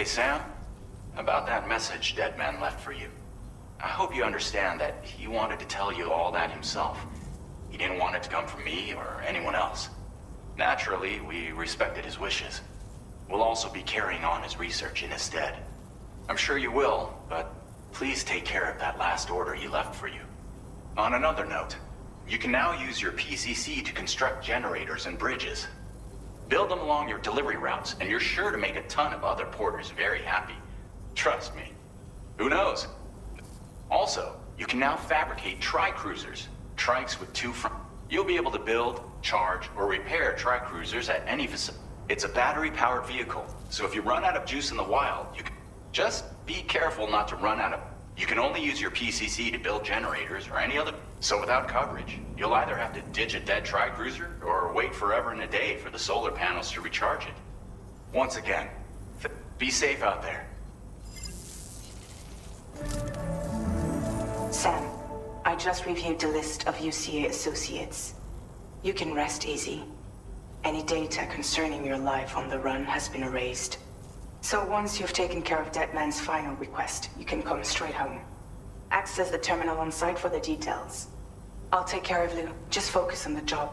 Hey, Sam. About that message Deadman left for you. I hope you understand that he wanted to tell you all that himself. He didn't want it to come from me or anyone else. Naturally, we respected his wishes. We'll also be carrying on his research in his stead. I'm sure you will, but please take care of that last order he left for you. On another note, you can now use your PCC to construct generators and bridges. Build them along your delivery routes, and you're sure to make a ton of other porters very happy. Trust me. Who knows? Also, you can now fabricate tri-cruisers, trikes with two front. You'll be able to build, charge, or repair tri-cruisers at any facility. It's a battery-powered vehicle, so if you run out of juice in the wild, you can just be careful not to run out of. You can only use your PCC to build generators or any other. So without coverage, you'll either have to ditch a dead tri-cruiser or wait forever and a day for the solar panels to recharge it. Once again, be safe out there. Sam, I just reviewed the list of UCA associates. You can rest easy. Any data concerning your life on the run has been erased. So once you've taken care of Deadman's final request, you can come straight home. Access the terminal on site for the details. I'll take care of Lou. Just focus on the job.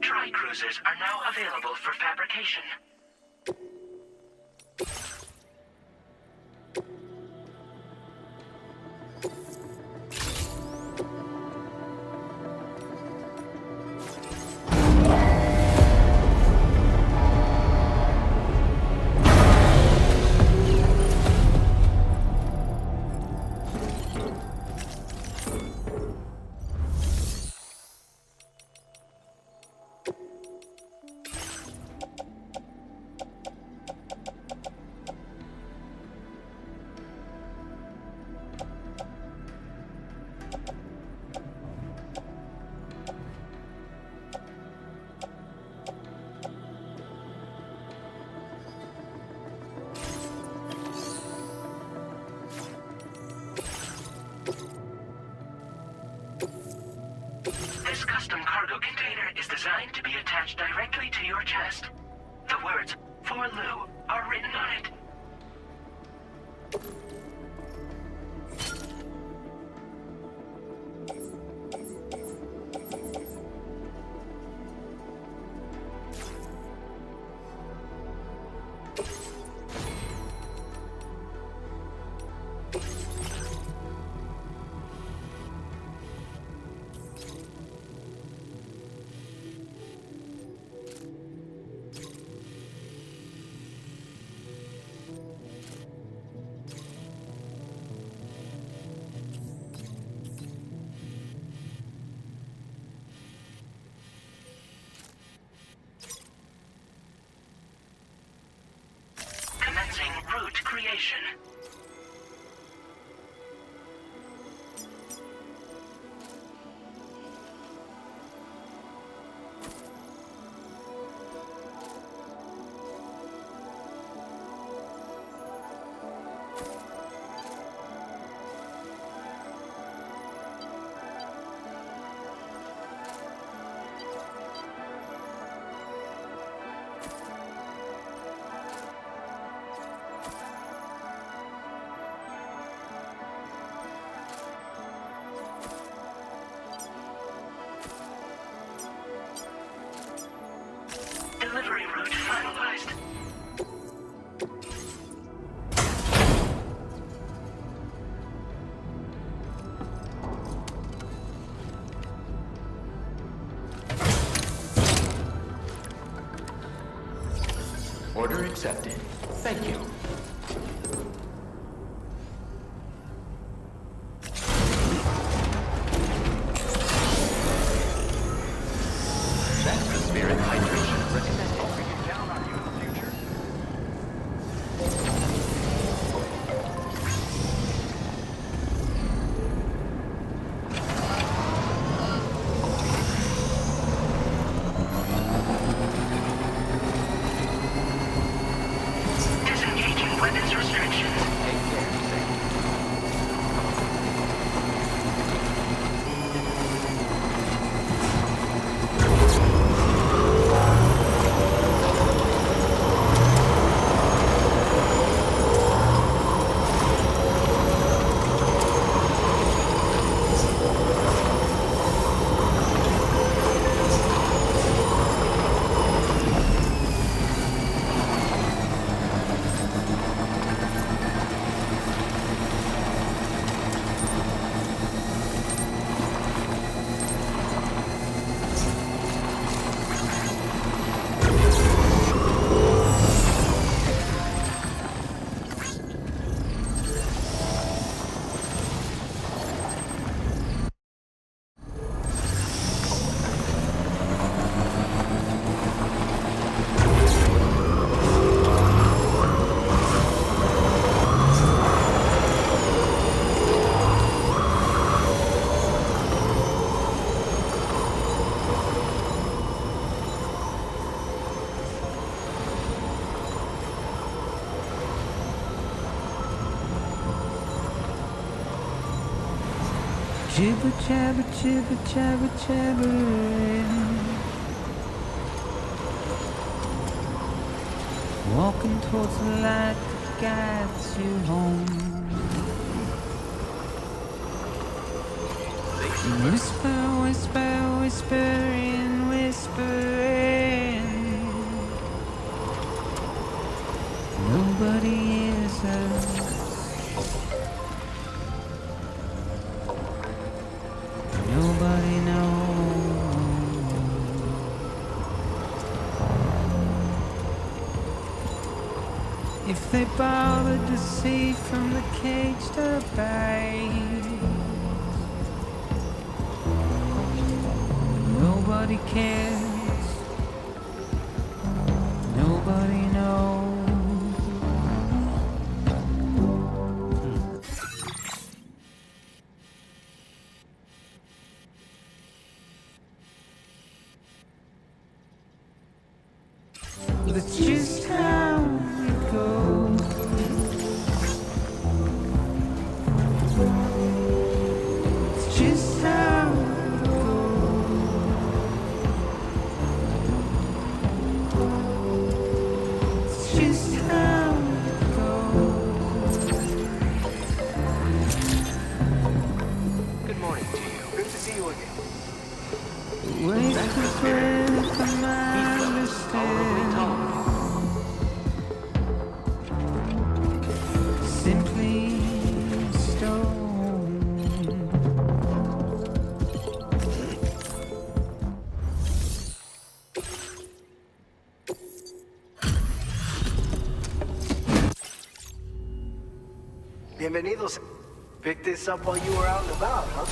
Tri-cruisers are now available for fabrication. This custom cargo container is designed to be attached directly to your chest. The words, "For Lou," are written on it. Commencing route creation. Delivery route finalized. Order accepted. Thank you. That's the spirit hydration recommended. Hope we get down on you in the future. Disengage Jibber jabber, jibber jabber, jabbering. Walking towards the light that guides you home. Whisper, whisper, whispering, whispering. Nobody hears us. Nobody knows. If they bothered to see from the cage to bay, nobody cares. Nobody knows. That's just how it goes. It's just how it goes. It's just how it goes. Good morning to you. Good to see you again. Wait for breath of my Tolerably tolerant. simply stone. Bienvenidos. Picked this up while you were out and about, huh?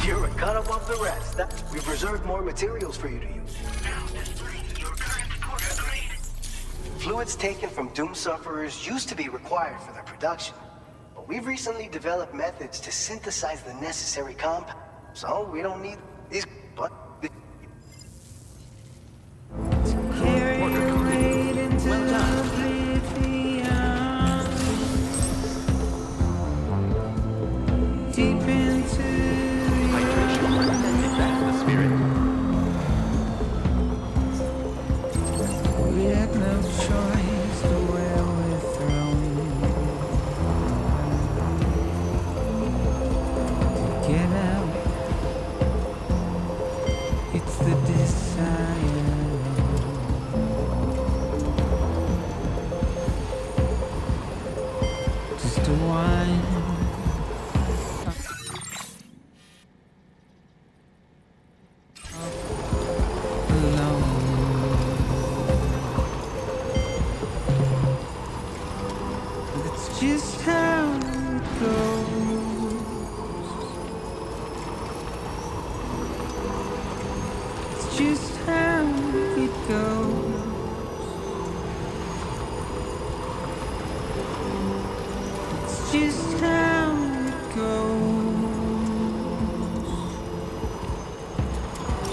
You're a cut above the rest. We've reserved more materials for you to use. Now displaying your current porter grade. Fluids taken from Doom sufferers used to be required for their production. But we've recently developed methods to synthesize the necessary compound. So we don't need these... But Carry your weight into Well done. oblivion. Deep into Hydration recommended. That's the spirit. we have no choice to where we're thrown. To get out, it's the desire. Just a wine. It's just how it goes. It's just how it goes. It's just how it goes.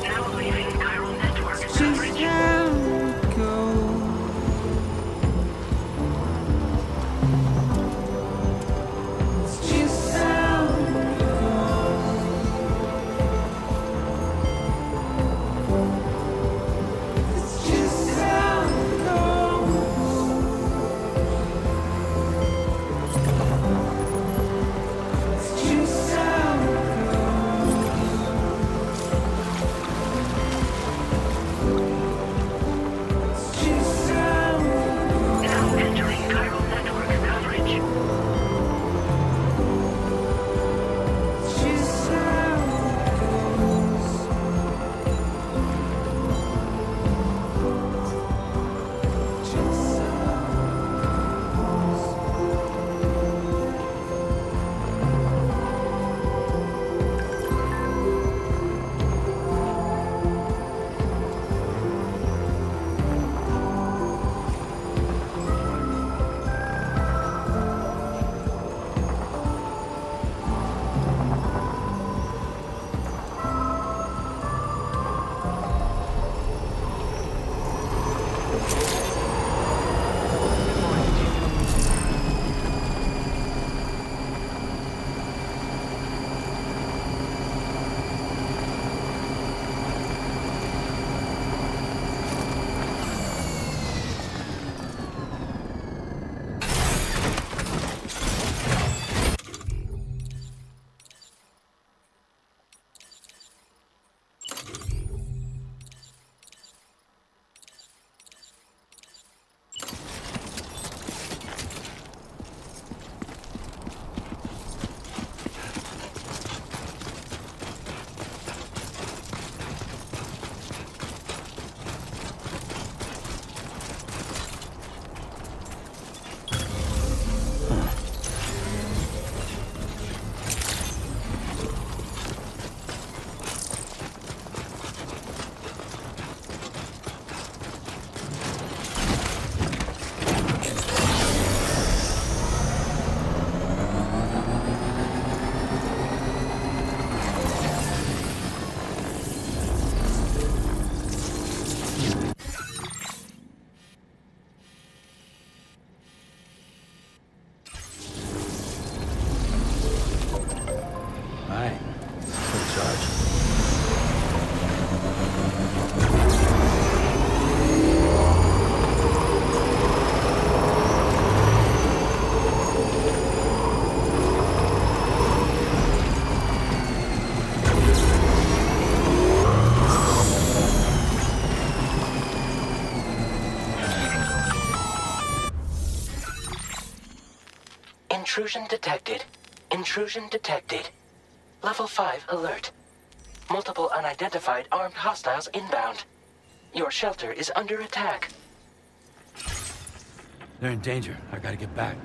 Now leaving chiral network Just coverage. how it goes. It's just how it goes. Intrusion detected. Intrusion detected. Level 5 alert. Multiple unidentified armed hostiles inbound. Your shelter is under attack. They're in danger. I gotta get back.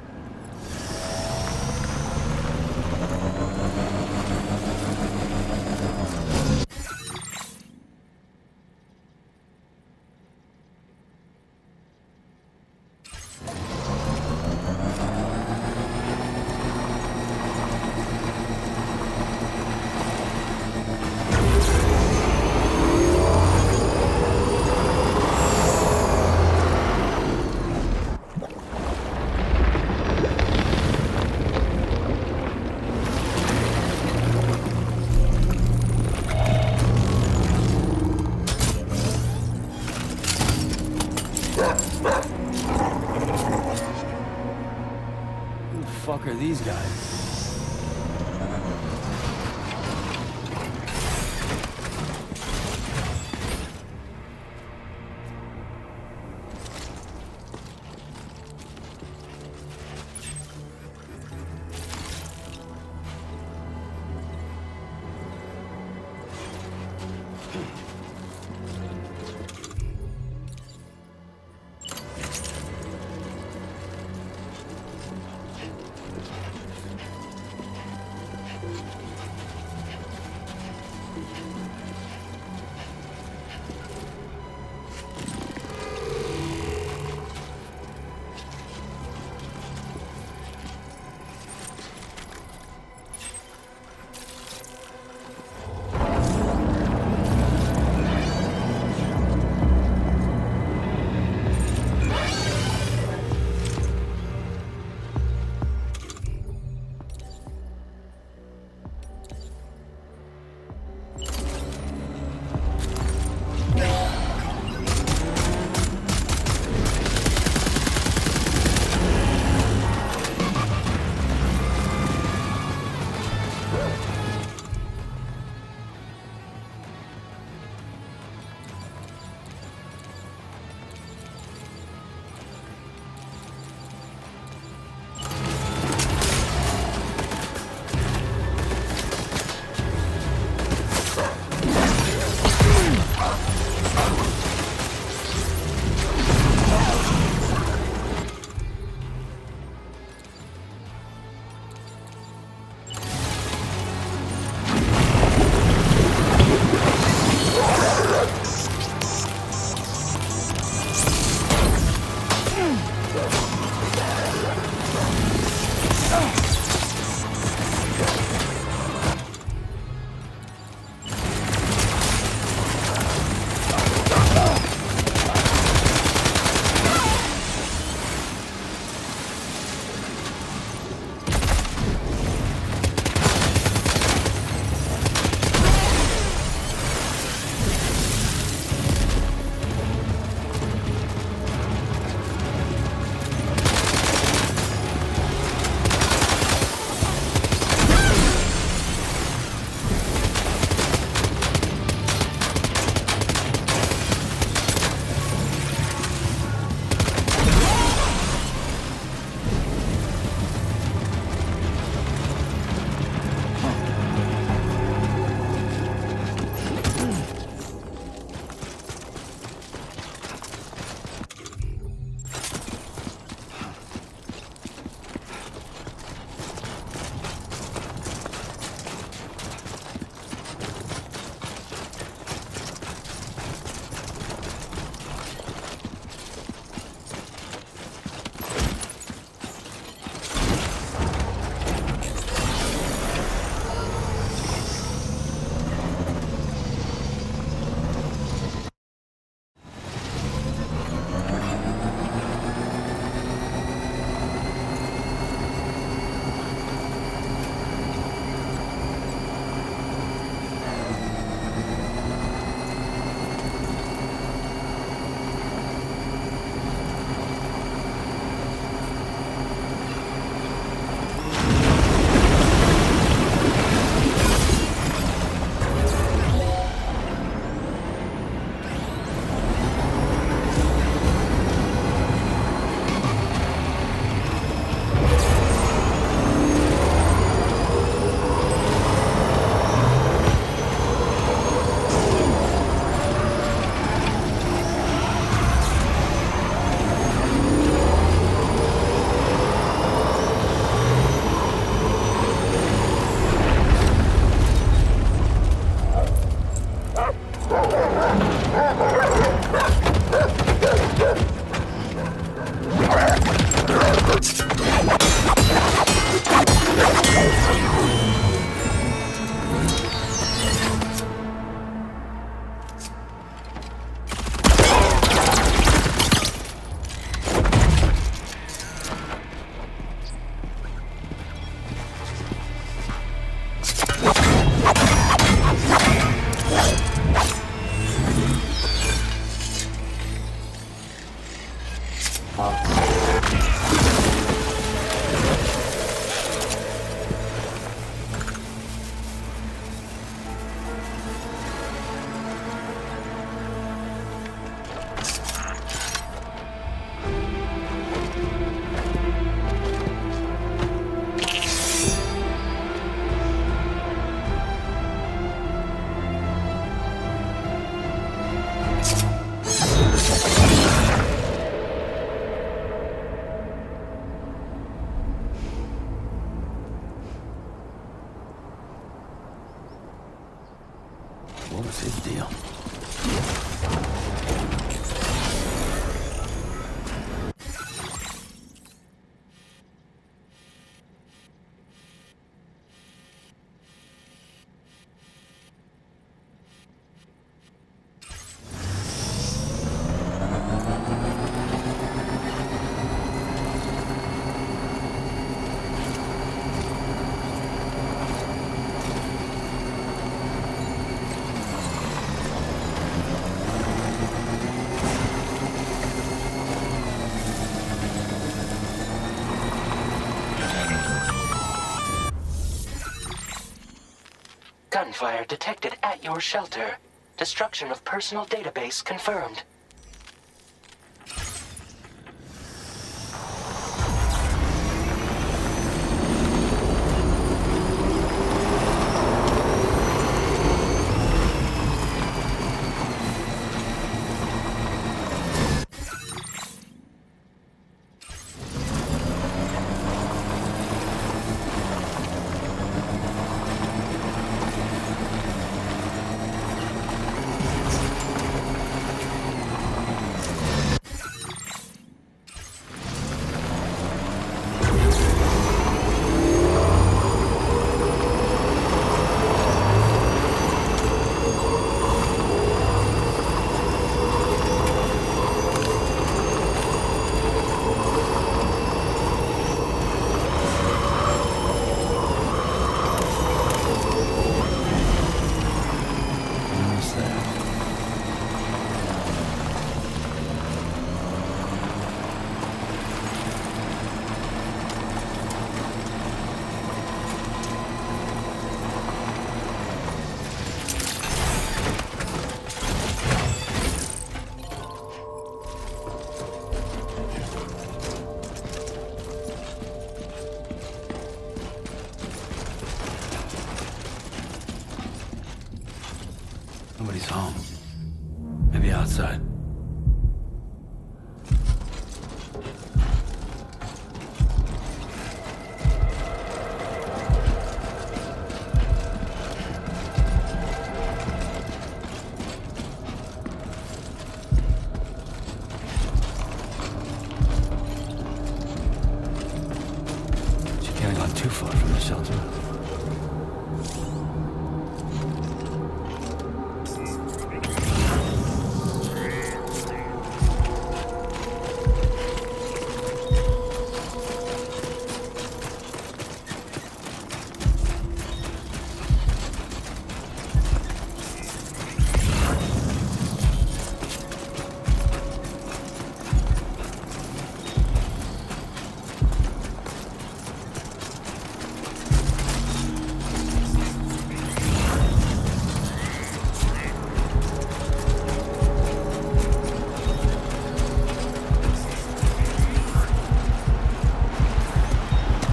What was his deal? Gunfire detected at your shelter. Destruction of personal database confirmed. What's that? Nobody's home. Maybe outside. She can't have gone too far from the shelter.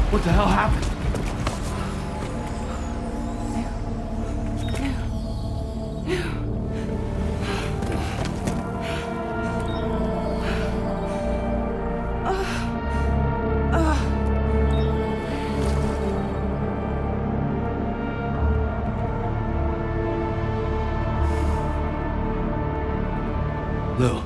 What the hell happened? Lou.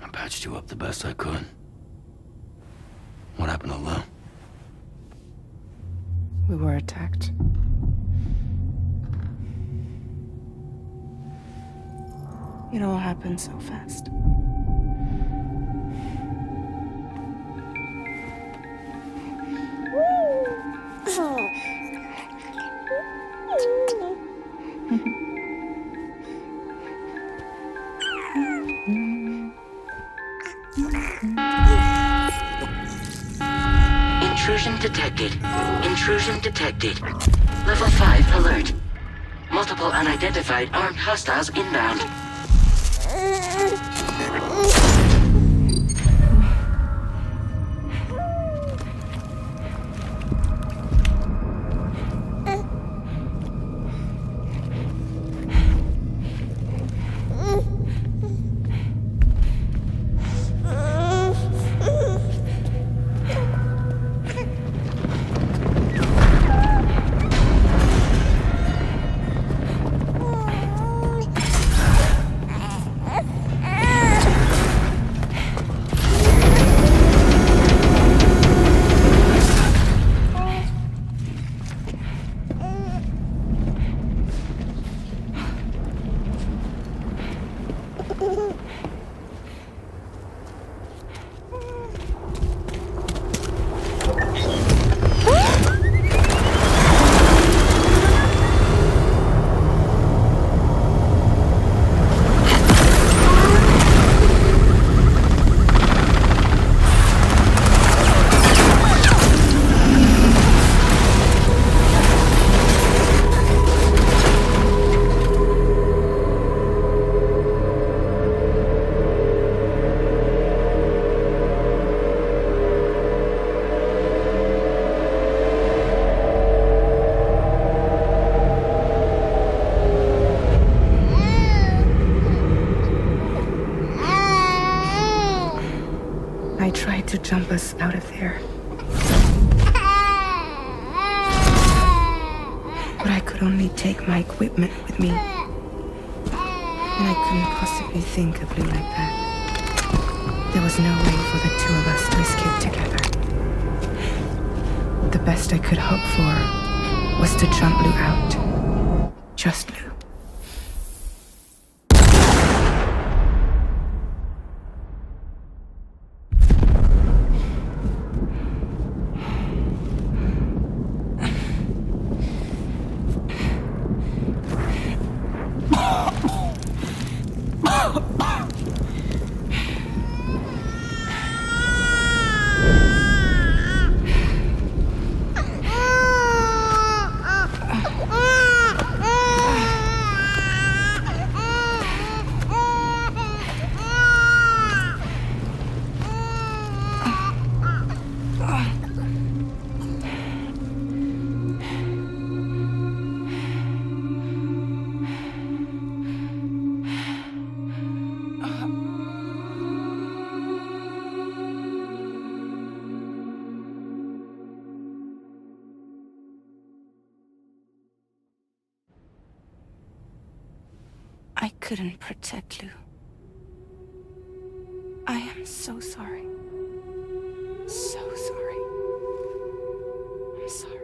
I patched you up the best I could. What happened to Lou? We were attacked. It all happened so fast. Intrusion detected. Intrusion detected. Level 5 alert. Multiple unidentified armed hostiles inbound. here. But I could only take my equipment with me. And I couldn't possibly think of Lou like that. There was no way for the two of us to escape together. The best I could hope for was to jump Lou out. Just Lou. I couldn't protect Lou. I am so sorry. So sorry. I'm sorry.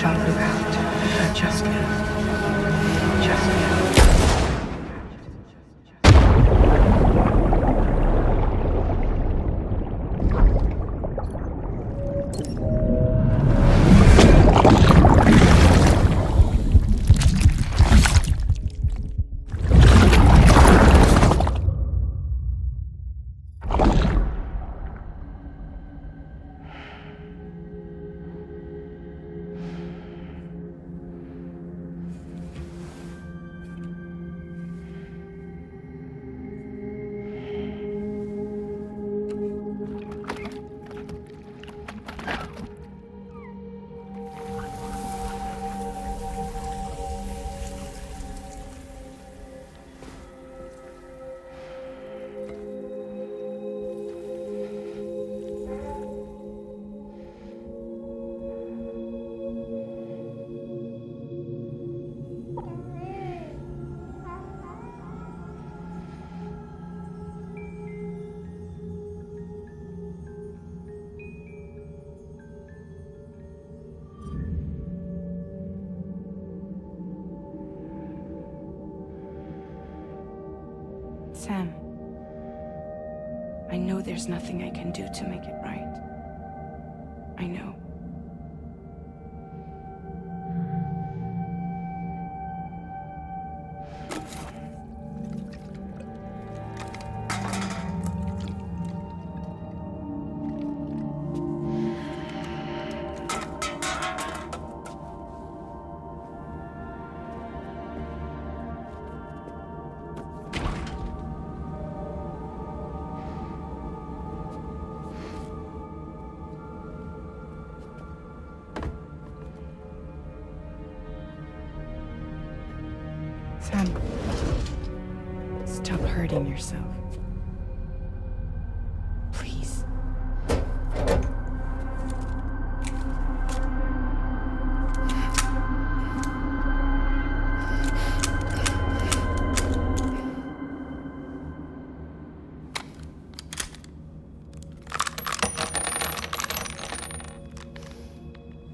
found you out. Just now. Just now. Sam, I know there's nothing I can do to make it right. I know. Sam, stop hurting yourself. Please.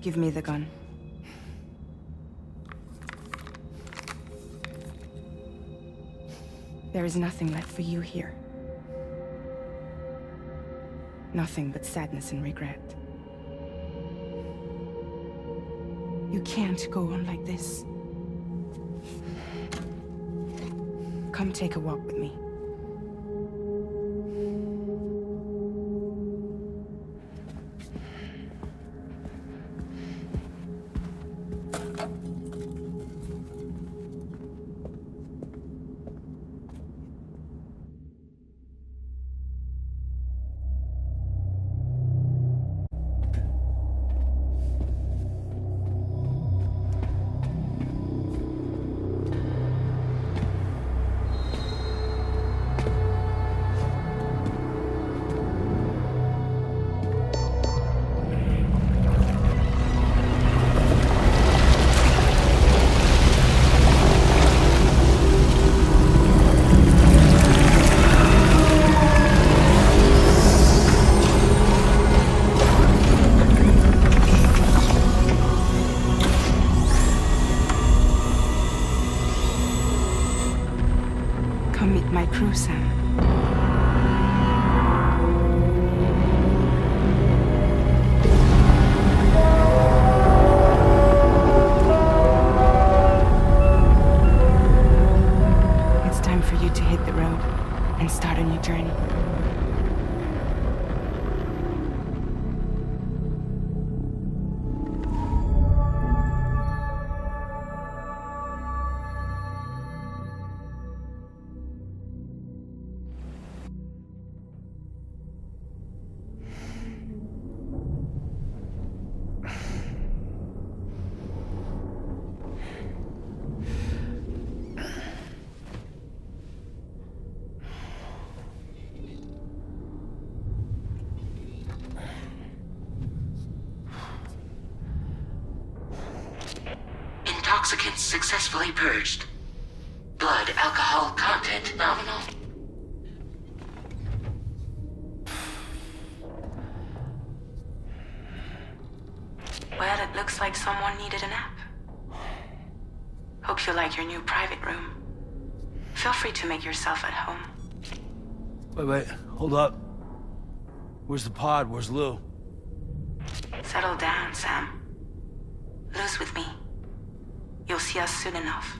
Give me the gun. There is nothing left for you here. Nothing but sadness and regret. You can't go on like this. Come take a walk with me. Come meet my crew, Sam. It's time for you to hit the road and start a new journey. Intoxicants successfully purged. Blood alcohol content nominal. Well, it looks like someone needed a nap. Hope you like your new private room. Feel free to make yourself at home. Wait, hold up. Where's the pod? Where's Lou? Settle down, Sam. Lou's with me. You'll see us soon enough.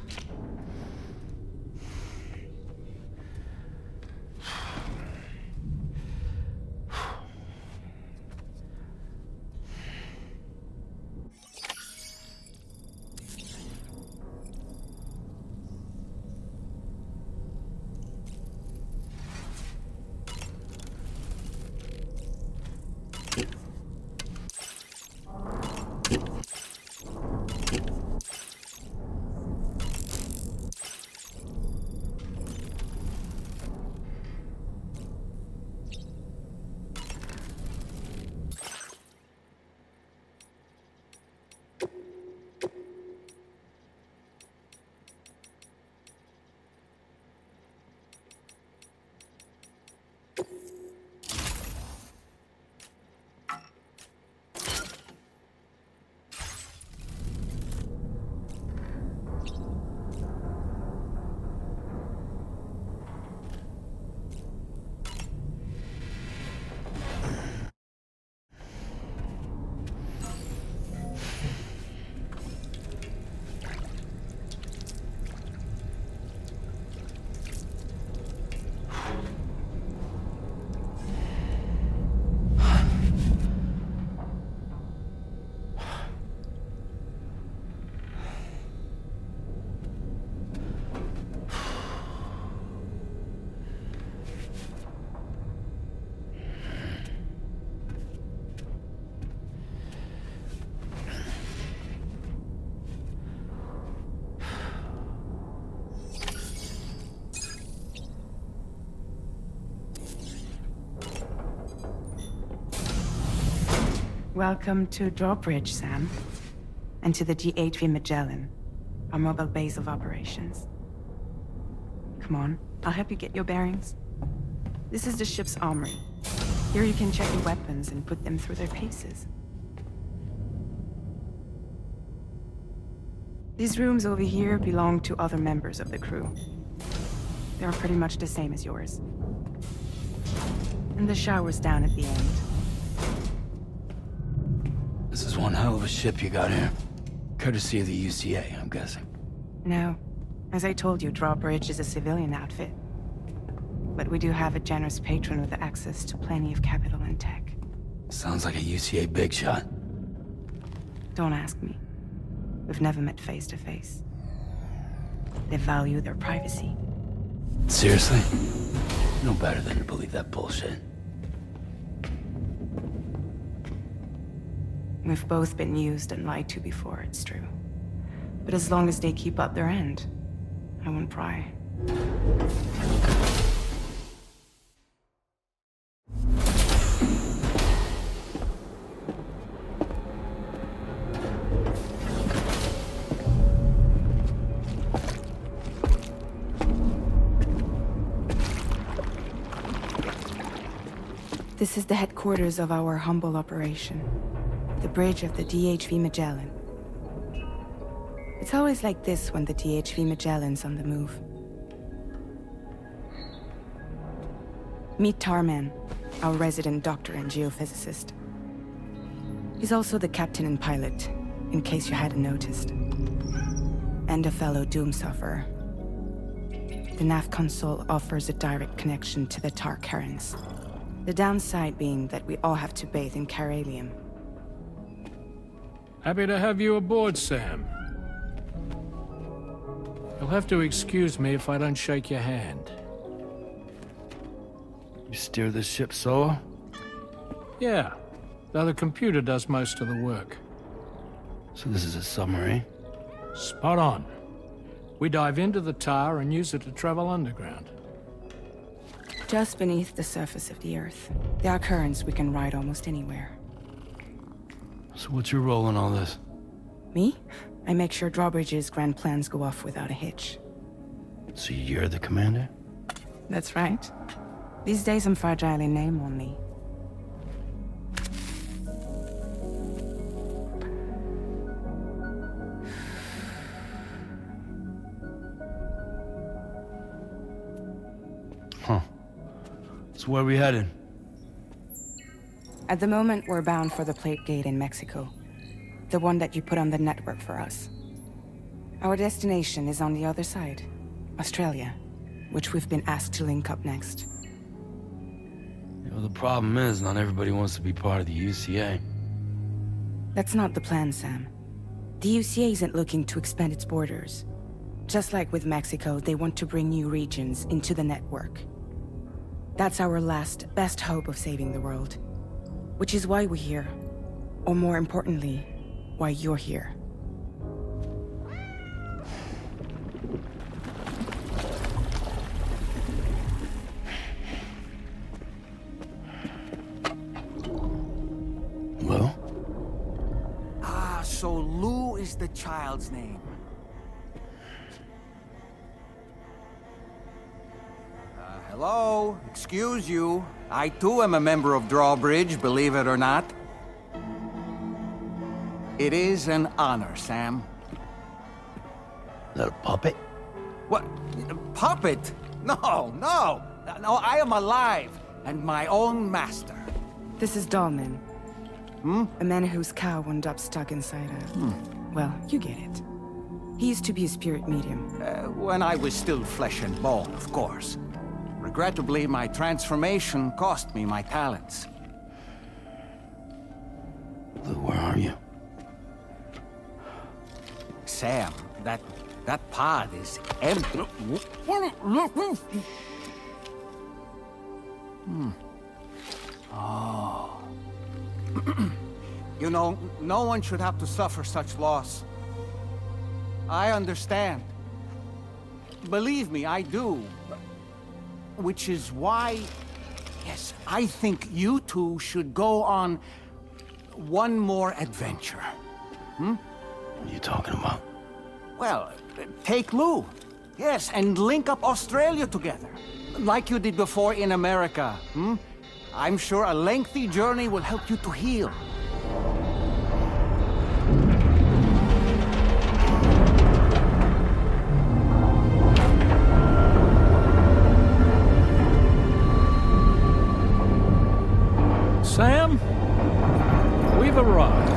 Welcome to Drawbridge, Sam. And to the DHV Magellan, our mobile base of operations. Come on, I'll help you get your bearings. This is the ship's armory. Here you can check your weapons and put them through their paces. These rooms over here belong to other members of the crew. They're pretty much the same as yours. And the shower's down at the end. This is one hell of a ship you got here. Courtesy of the UCA, I'm guessing. No. As I told you, Drawbridge is a civilian outfit. But we do have a generous patron with access to plenty of capital and tech. Sounds like a UCA big shot. Don't ask me. We've never met face to face. They value their privacy. Seriously? No better than to believe that bullshit. We've both been used and lied to before, it's true. But as long as they keep up their end, I won't pry. This is the headquarters of our humble operation. The bridge of the DHV Magellan. It's always like this when the DHV Magellan's on the move. Meet Tarman, our resident doctor and geophysicist. He's also the captain and pilot, in case you hadn't noticed. And a fellow doom sufferer. The nav console offers a direct connection to the tar currents. The downside being that we all have to bathe in caralium. Happy to have you aboard, Sam. You'll have to excuse me if I don't shake your hand. You steer this ship solo? Yeah, though the computer does most of the work. So this is a submarine? Spot on. We dive into the tar and use it to travel underground. Just beneath the surface of the Earth, there are currents we can ride almost anywhere. So what's your role in all this? Me? I make sure Drawbridge's grand plans go off without a hitch. So you're the commander? That's right. These days I'm fragile in name only. So where we headed? At the moment, we're bound for the plate gate in Mexico. The one that you put on the network for us. Our destination is on the other side, Australia, which we've been asked to link up next. The problem is, not everybody wants to be part of the UCA. That's not the plan, Sam. The UCA isn't looking to expand its borders. Just like with Mexico, they want to bring new regions into the network. That's our last, best hope of saving the world. Which is why we're here. Or more importantly, why you're here. Well? So Lou is the child's name. Hello? Excuse you. I too am a member of Drawbridge, believe it or not. It is an honor, Sam. Is that a puppet? What? Puppet? No, no! No, I am alive, and my own master. This is Dahlman. A man whose cow wound up stuck inside a... Well, you get it. He used to be a spirit medium. When I was still flesh and bone, of course. Regrettably, my transformation cost me my talents. Lou, where are you? Sam, that pod is empty. Oh. You know, no one should have to suffer such loss. I understand. Believe me, I do. Which is why, yes, I think you two should go on one more adventure. What are you talking about? Well, take Lou. Yes, and link up Australia together. Like you did before in America. I'm sure a lengthy journey will help you to heal. Sam, we've arrived.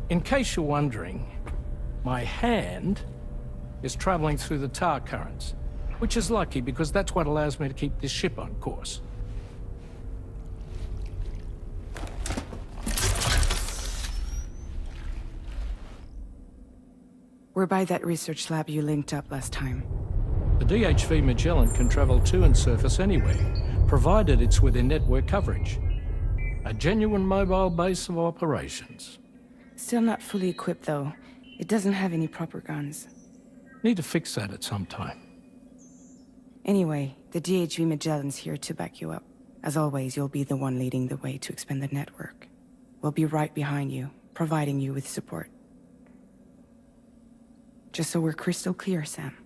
In case you're wondering, my hand is traveling through the tar currents, which is lucky because that's what allows me to keep this ship on course. We're by that research lab you linked up last time. The DHV Magellan can travel to and surface anywhere, provided it's within network coverage. A genuine mobile base of operations. Still not fully equipped, though. It doesn't have any proper guns. Need to fix that at some time. Anyway, the DHV Magellan's here to back you up. As always, you'll be the one leading the way to expand the network. We'll be right behind you, providing you with support. Just so we're crystal clear, Sam.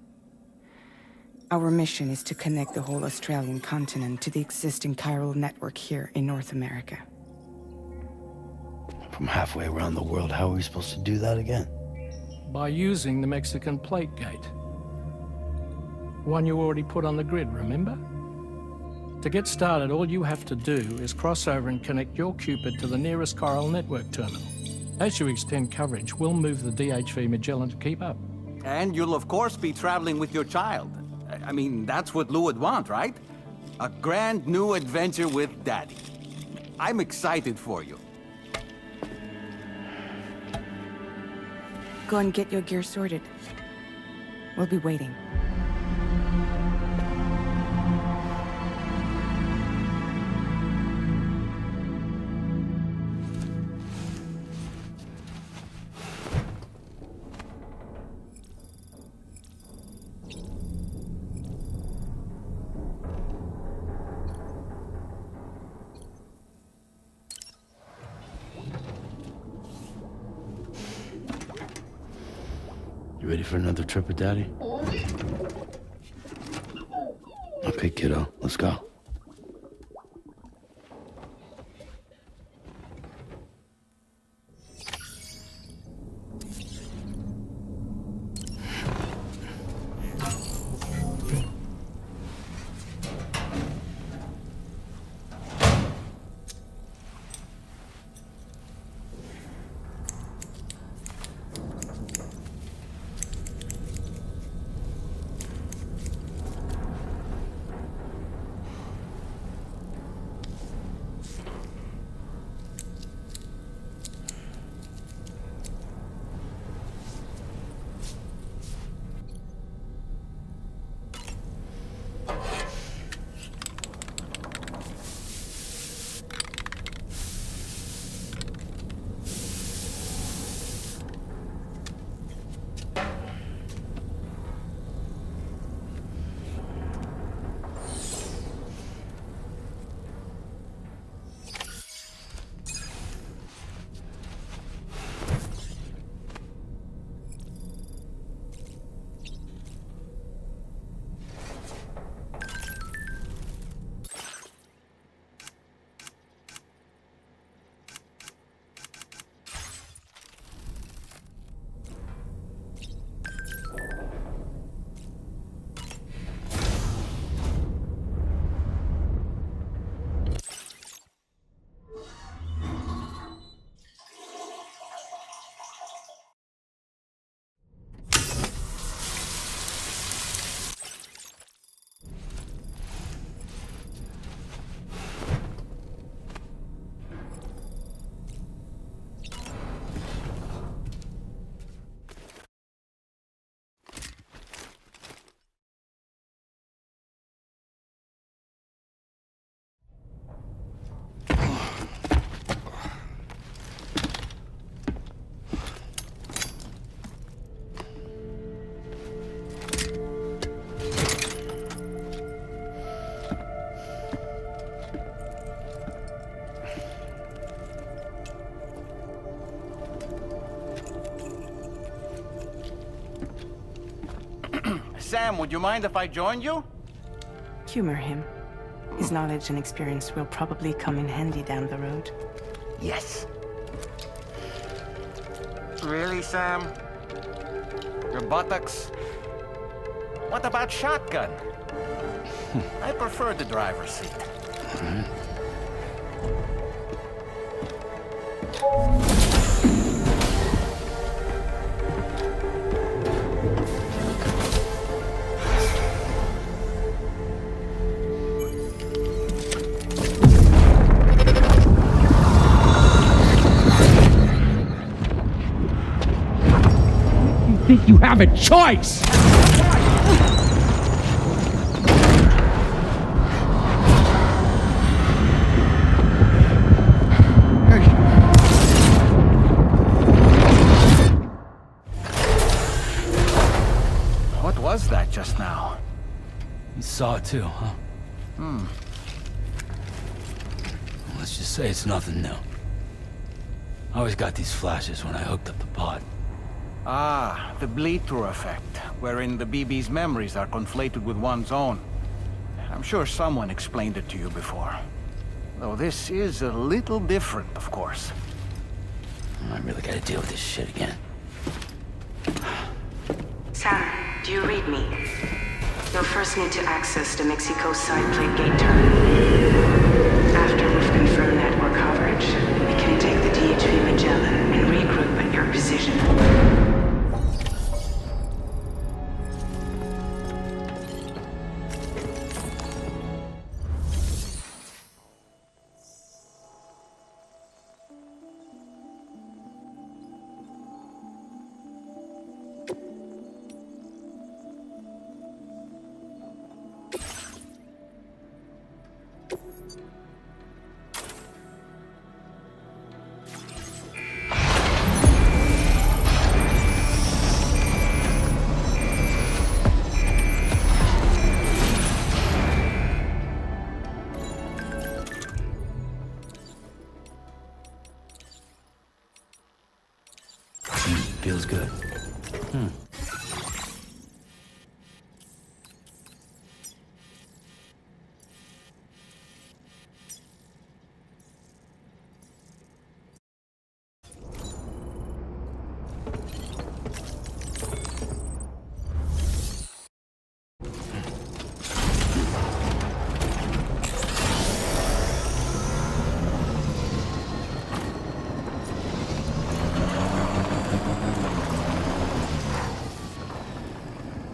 Our mission is to connect the whole Australian continent to the existing chiral network here in North America. From halfway around the world, how are we supposed to do that again? By using the Mexican plate gate. One you already put on the grid, remember? To get started, all you have to do is cross over and connect your Cupid to the nearest chiral network terminal. As you extend coverage, we'll move the DHV Magellan to keep up. And you'll of course be traveling with your child. I mean, that's what Lou would want, right? A grand new adventure with Daddy. I'm excited for you. Go and get your gear sorted. We'll be waiting. You ready for another trip with Daddy? Okay, kiddo, let's go. Sam, would you mind if I joined you? Humor him. His knowledge and experience will probably come in handy down the road. Yes. Really, Sam? Your buttocks? What about shotgun? I prefer the driver's seat. Think you have a choice? What was that just now? You saw it too, huh? Let's just say it's nothing new. I always got these flashes when I hooked up the pod. Ah, the bleed-through effect, wherein the BB's memories are conflated with one's own. I'm sure someone explained it to you before. Though this is a little different, of course. I really gotta deal with this shit again. Sam, do you read me? You'll first need to access the Mexico side plate gate terminal. After we've confirmed network coverage, we can take the DHV Magellan and regroup at your position. Feels good.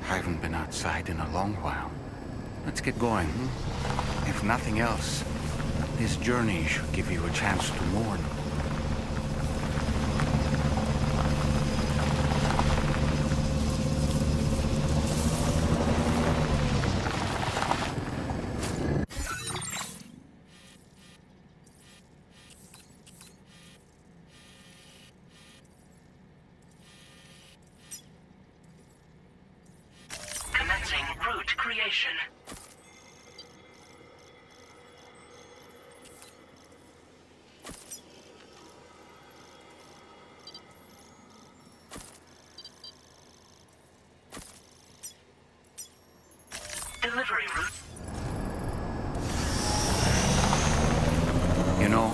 I haven't been outside in a long while. Let's get going. If nothing else, this journey should give you a chance to mourn. Commencing route creation. Delivery route. You know,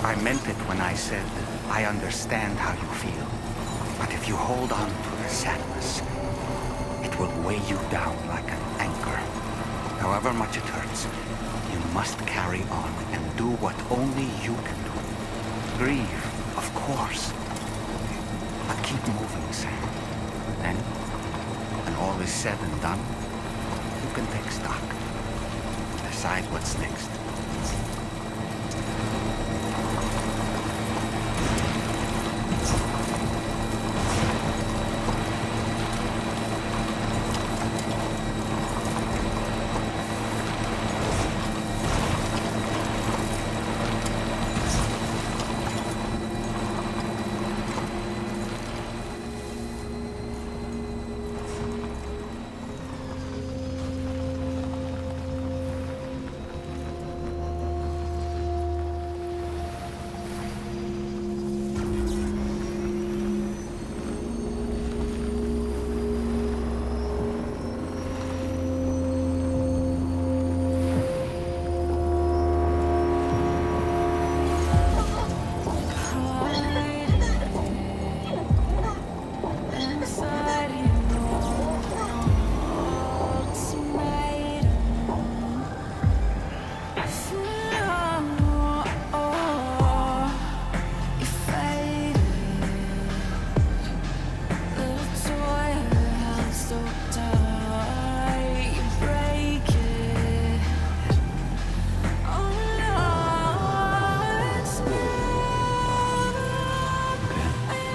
I meant it when I said I understand how you feel. But if you hold on to the sadness, it will weigh you down like an anchor. However much it hurts, you must carry on and do what only you can do. Grieve, of course. But keep moving, Sam. Then, when all is said and done, you can take stock. Decide what's next.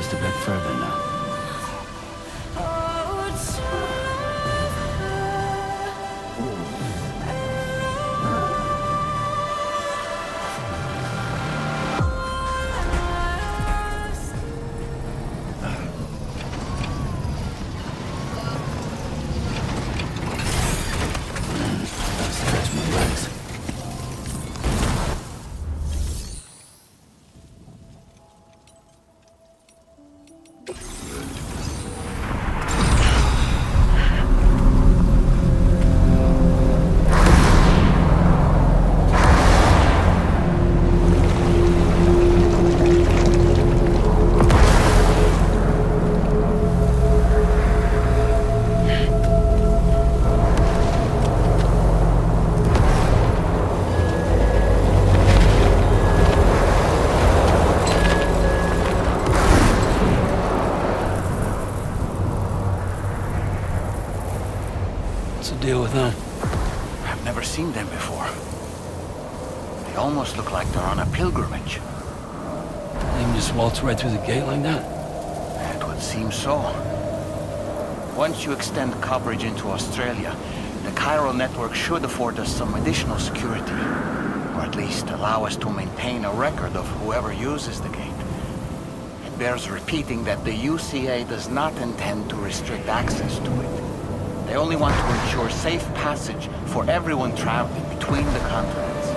just a bit further now. Stretch my legs. What's the deal with them? I've never seen them before. They almost look like they're on a pilgrimage. They can just waltz right through the gate like that? It would seem so. Once you extend coverage into Australia, the chiral network should afford us some additional security. Or at least allow us to maintain a record of whoever uses the gate. It bears repeating that the UCA does not intend to restrict access to it. They only want to ensure safe passage for everyone traveling between the continents.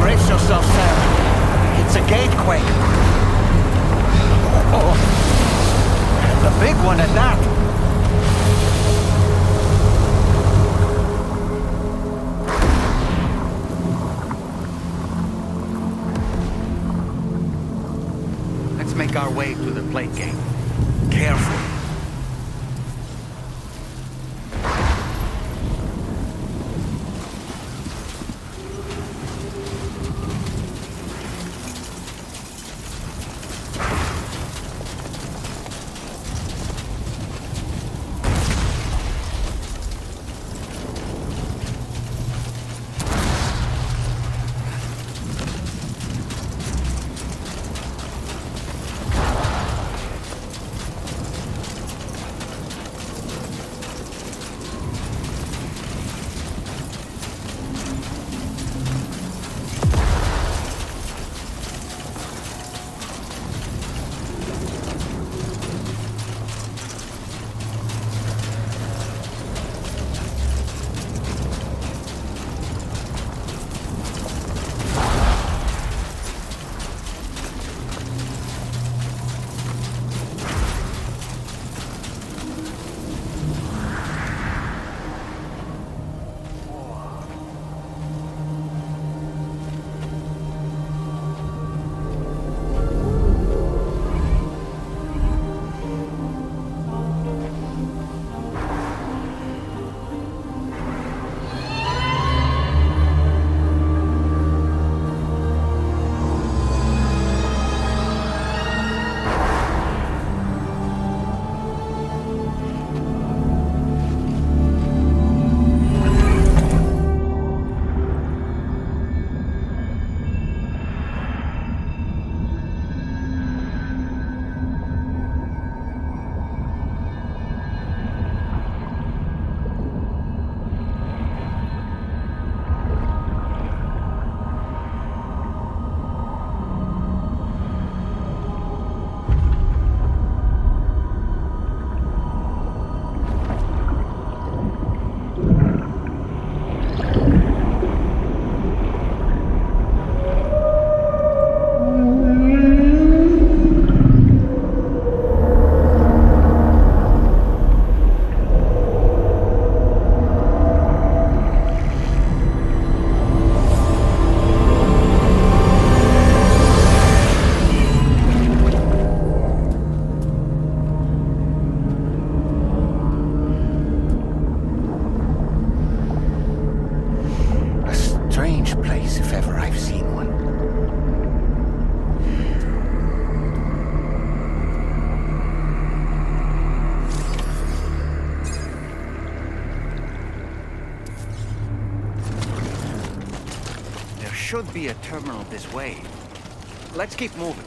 Brace yourself, Sam. It's a gatequake. Oh, and a big one at that. Let's make our way to the plate gate. Careful. should be a terminal this way. Let's keep moving.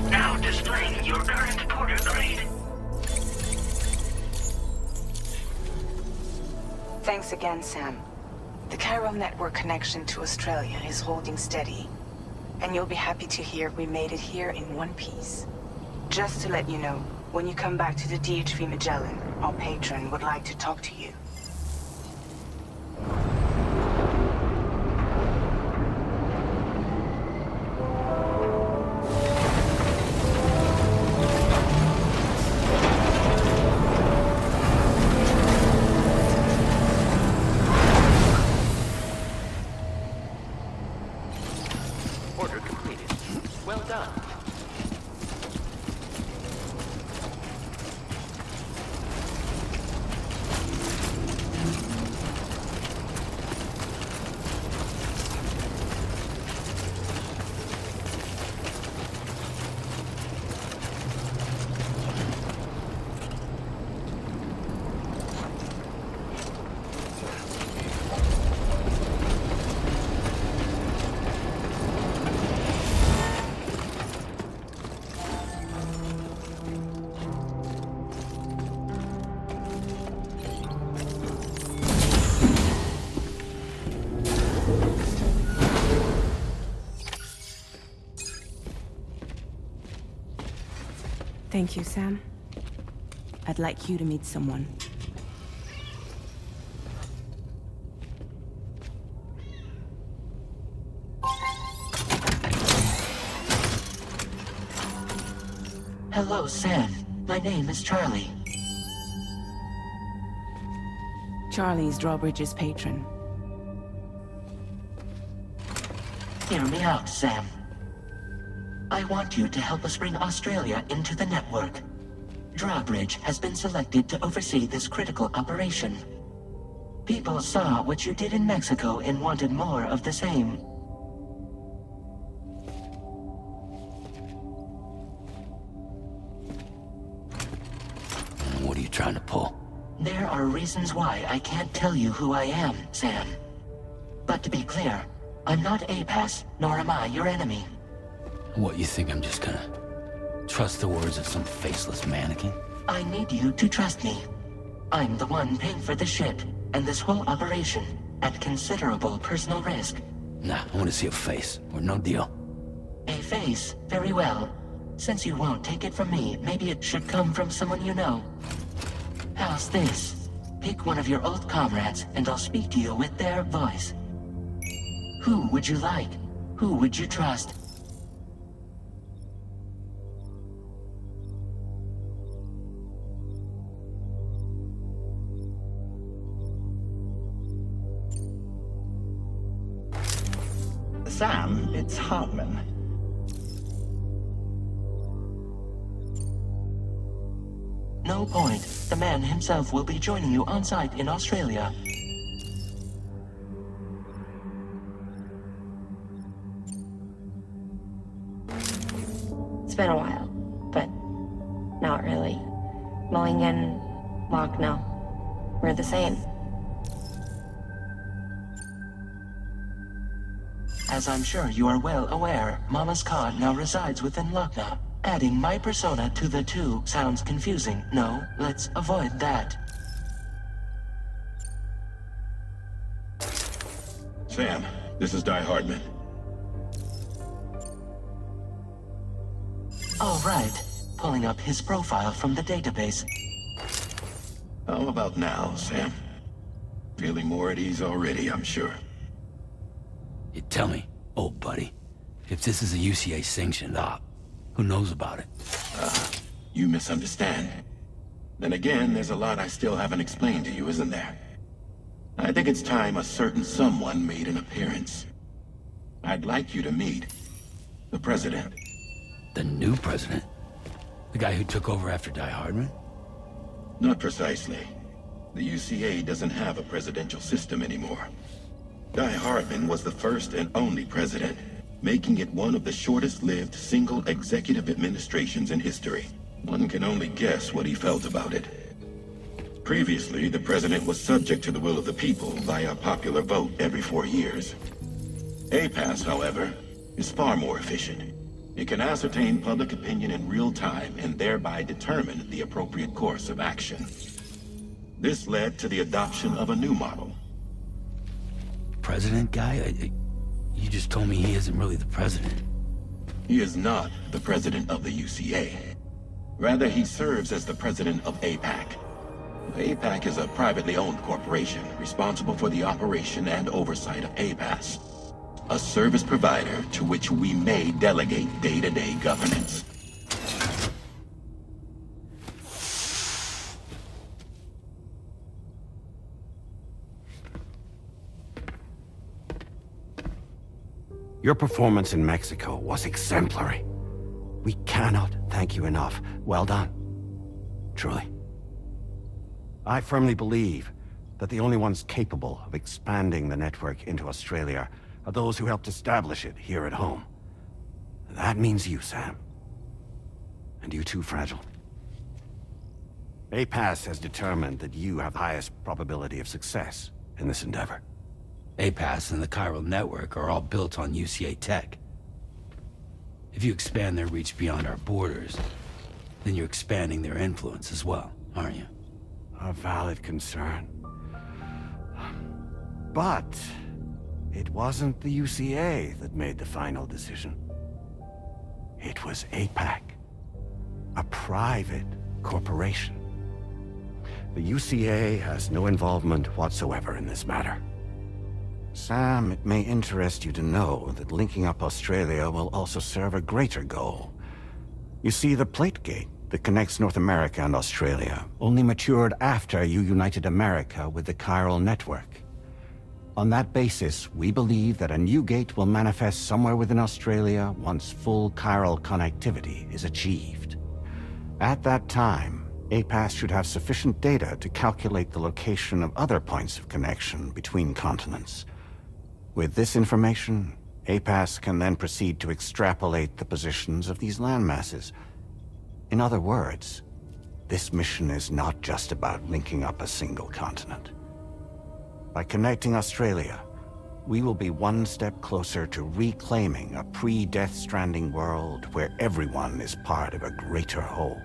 Now displaying your current porter grade. Thanks again, Sam. The chiral network connection to Australia is holding steady. And you'll be happy to hear we made it here in one piece. Just to let you know, when you come back to the DHV Magellan, our patron would like to talk to you. Order completed. Well done. Thank you, Sam. I'd like you to meet someone. Hello, Sam. My name is Charlie. Charlie's Drawbridge's patron. Hear me out, Sam. I want you to help us bring Australia into the network. Drawbridge has been selected to oversee this critical operation. People saw what you did in Mexico and wanted more of the same. What are you trying to pull? There are reasons why I can't tell you who I am, Sam. But to be clear, I'm not APAS, nor am I your enemy. What, you think I'm just gonna trust the words of some faceless mannequin? I need you to trust me. I'm the one paying for the ship and this whole operation at considerable personal risk. Nah, I want to see a face, or no deal. A face? Very well. Since you won't take it from me, maybe it should come from someone you know. How's this? Pick one of your old comrades, and I'll speak to you with their voice. Who would you like? Who would you trust? Sam, it's Hartman. No point. The man himself will be joining you on site in Australia. It's been a while, but not really. Mulligan, Locke, no. We're the same. As I'm sure you are well aware, Mama's card now resides within Lochna. Adding my persona to the two sounds confusing. No, let's avoid that. Sam, this is Di Hardman. All right. Pulling up his profile from the database. How about now, Sam? Feeling more at ease already, I'm sure. You tell me, old buddy, if this is a UCA-sanctioned op, who knows about it? You misunderstand. Then again, there's a lot I still haven't explained to you, isn't there? I think it's time a certain someone made an appearance. I'd like you to meet the President. The new president? The guy who took over after Di Hardman? Not precisely. The UCA doesn't have a presidential system anymore. Di Hardman was the first and only president, making it one of the shortest-lived single executive administrations in history. One can only guess what he felt about it. Previously, the president was subject to the will of the people via a popular vote every 4 years. APAS, however, is far more efficient. It can ascertain public opinion in real time and thereby determine the appropriate course of action. This led to the adoption of a new model. President guy? You just told me he isn't really the president. He is not the president of the UCA. Rather, he serves as the president of APAC. APAC is a privately owned corporation responsible for the operation and oversight of APAS, a service provider to which we may delegate day-to-day governance. Your performance in Mexico was exemplary. We cannot thank you enough. Well done. Truly. I firmly believe that the only ones capable of expanding the network into Australia are those who helped establish it here at home. That means you, Sam. And you too, Fragile. APAS has determined that you have the highest probability of success in this endeavor. APAS and the chiral network are all built on UCA tech. If you expand their reach beyond our borders, then you're expanding their influence as well, aren't you? A valid concern. But it wasn't the UCA that made the final decision. It was APAC, a private corporation. The UCA has no involvement whatsoever in this matter. Sam, it may interest you to know that linking up Australia will also serve a greater goal. You see, the plate gate that connects North America and Australia only matured after you united America with the chiral network. On that basis, we believe that a new gate will manifest somewhere within Australia once full chiral connectivity is achieved. At that time, APAS should have sufficient data to calculate the location of other points of connection between continents. With this information, APAS can then proceed to extrapolate the positions of these landmasses. In other words, this mission is not just about linking up a single continent. By connecting Australia, we will be one step closer to reclaiming a pre-Death Stranding world where everyone is part of a greater whole.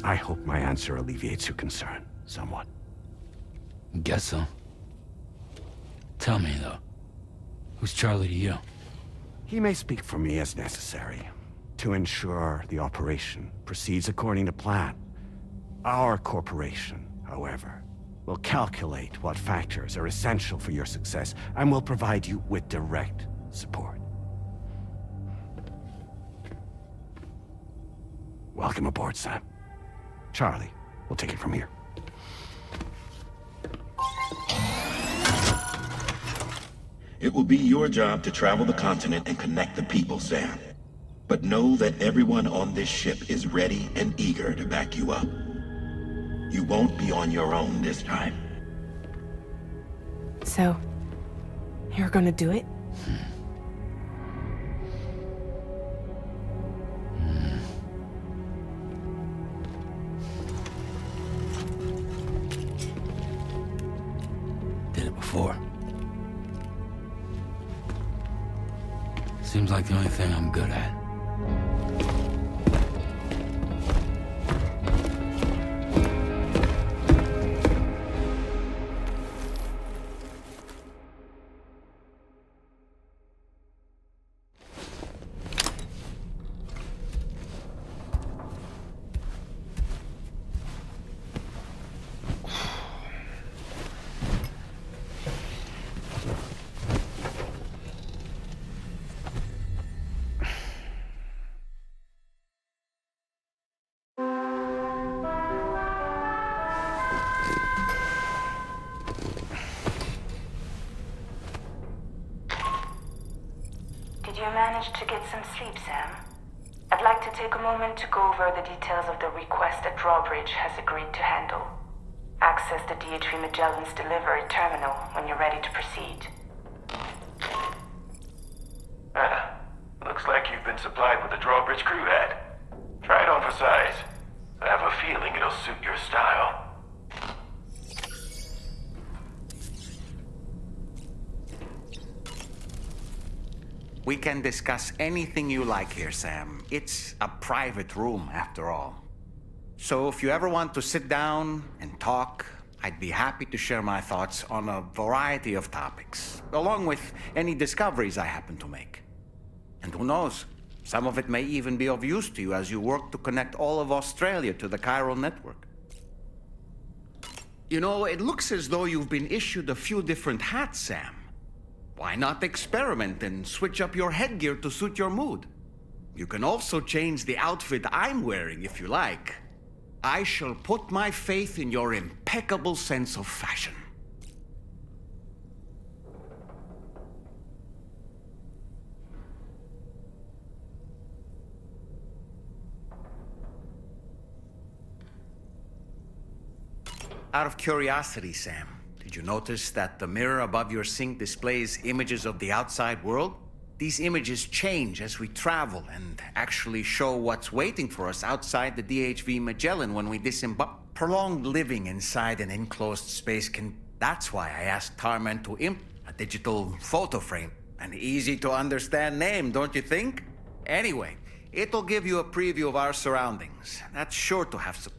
I hope my answer alleviates your concern somewhat. Guess so. Tell me, though. Who's Charlie to you? He may speak for me as necessary, to ensure the operation proceeds according to plan. Our corporation, however, will calculate what factors are essential for your success, and will provide you with direct support. Welcome aboard, Sam. Charlie, we'll take it from here. It will be your job to travel the continent and connect the people, Sam. But know that everyone on this ship is ready and eager to back you up. You won't be on your own this time. So, you're gonna do it? Did it before. Seems like the only thing I'm good at. Did you manage to get some sleep, Sam? I'd like to take a moment to go over the details of the request that Drawbridge has agreed to handle. Access the DHV Magellan's delivery terminal when you're ready to proceed. Looks like you've been supplied with a Drawbridge crew hat. Try it on for size. I have a feeling it'll suit your style. We can discuss anything you like here, Sam. It's a private room, after all. So if you ever want to sit down and talk, I'd be happy to share my thoughts on a variety of topics, along with any discoveries I happen to make. And who knows, some of it may even be of use to you as you work to connect all of Australia to the chiral network. You know, it looks as though you've been issued a few different hats, Sam. Why not experiment and switch up your headgear to suit your mood? You can also change the outfit I'm wearing if you like. I shall put my faith in your impeccable sense of fashion. Out of curiosity, Sam, did you notice that the mirror above your sink displays images of the outside world? These images change as we travel and actually show what's waiting for us outside the DHV Magellan when we disembark. Prolonged living inside an enclosed space can... That's why I asked Tarman to imp a digital photo frame. An easy-to-understand name, don't you think? Anyway, it'll give you a preview of our surroundings. That's sure to have some...